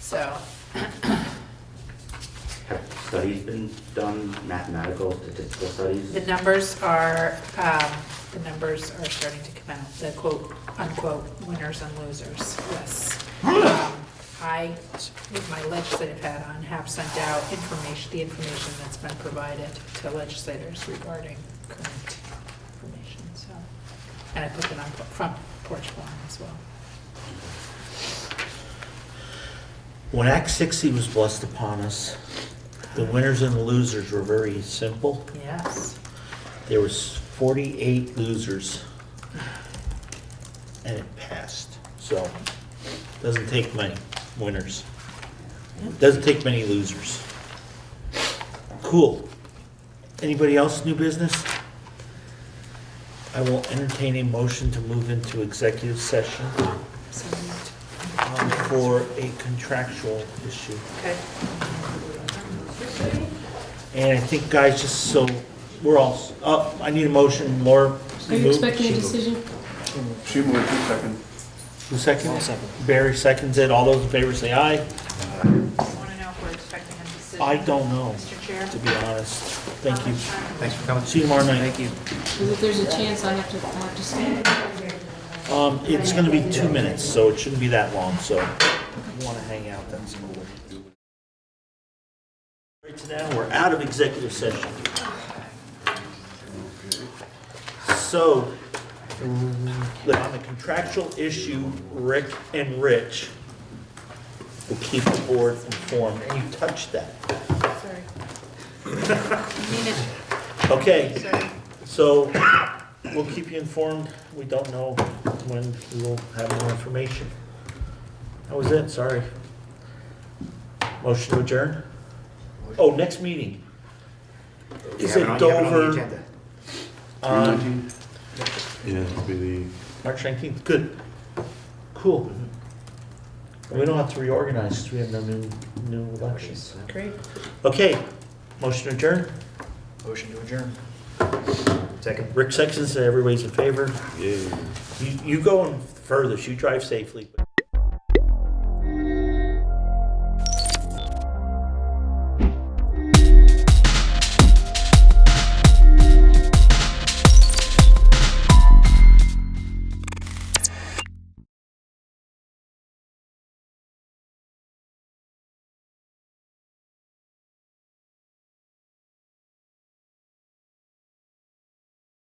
So, Have studies been done, mathematical, statistical studies? the numbers are starting to come out, the quote, unquote, winners and losers, yes. I, with my legislative hat on, have sent out the information that's been provided to legislators regarding current information, so. And I put it on front porch forum as well. When Act 60 was blessed upon us, the winners and the losers were very simple. Yes. There was 48 losers, and it passed. So, doesn't take many winners. Doesn't take many losers. Cool. Anybody else new business? I will entertain a motion to move into executive session So moved. for a contractual issue. Okay. And I think, guys, just so we're all, I need a motion, Laura. Are you expecting a decision? She moved, second. Who seconds? Barry seconds it. All those in favor say aye. Want to know if we're expecting a decision? I don't know, Mr. Chair? to be honest. Thank you. Thanks for coming. See you tomorrow night. Thank you. If there's a chance I have to stay. It's gonna be 2 minutes, so it shouldn't be that long, so if you wanna hang out, that's cool. Right now, we're out of executive session. So, on the contractual issue, Rick and Rich will keep the board informed, and you touched that. Sorry. Mean it. Okay, Sorry. so we'll keep you informed. We don't know when we will have more information. That was it, sorry. Motion to adjourn? Oh, next meeting. You Is have it on- you have it on the Dover? agenda. On Yeah, it'll be the, March 19th, good. Cool. We don't have to reorganize, 'cause we have no new elections. Great. Okay, motion adjourned. Motion to adjourn. Second. Rick Sexton said everybody's in favor. yeah. You go furthest, you drive safely.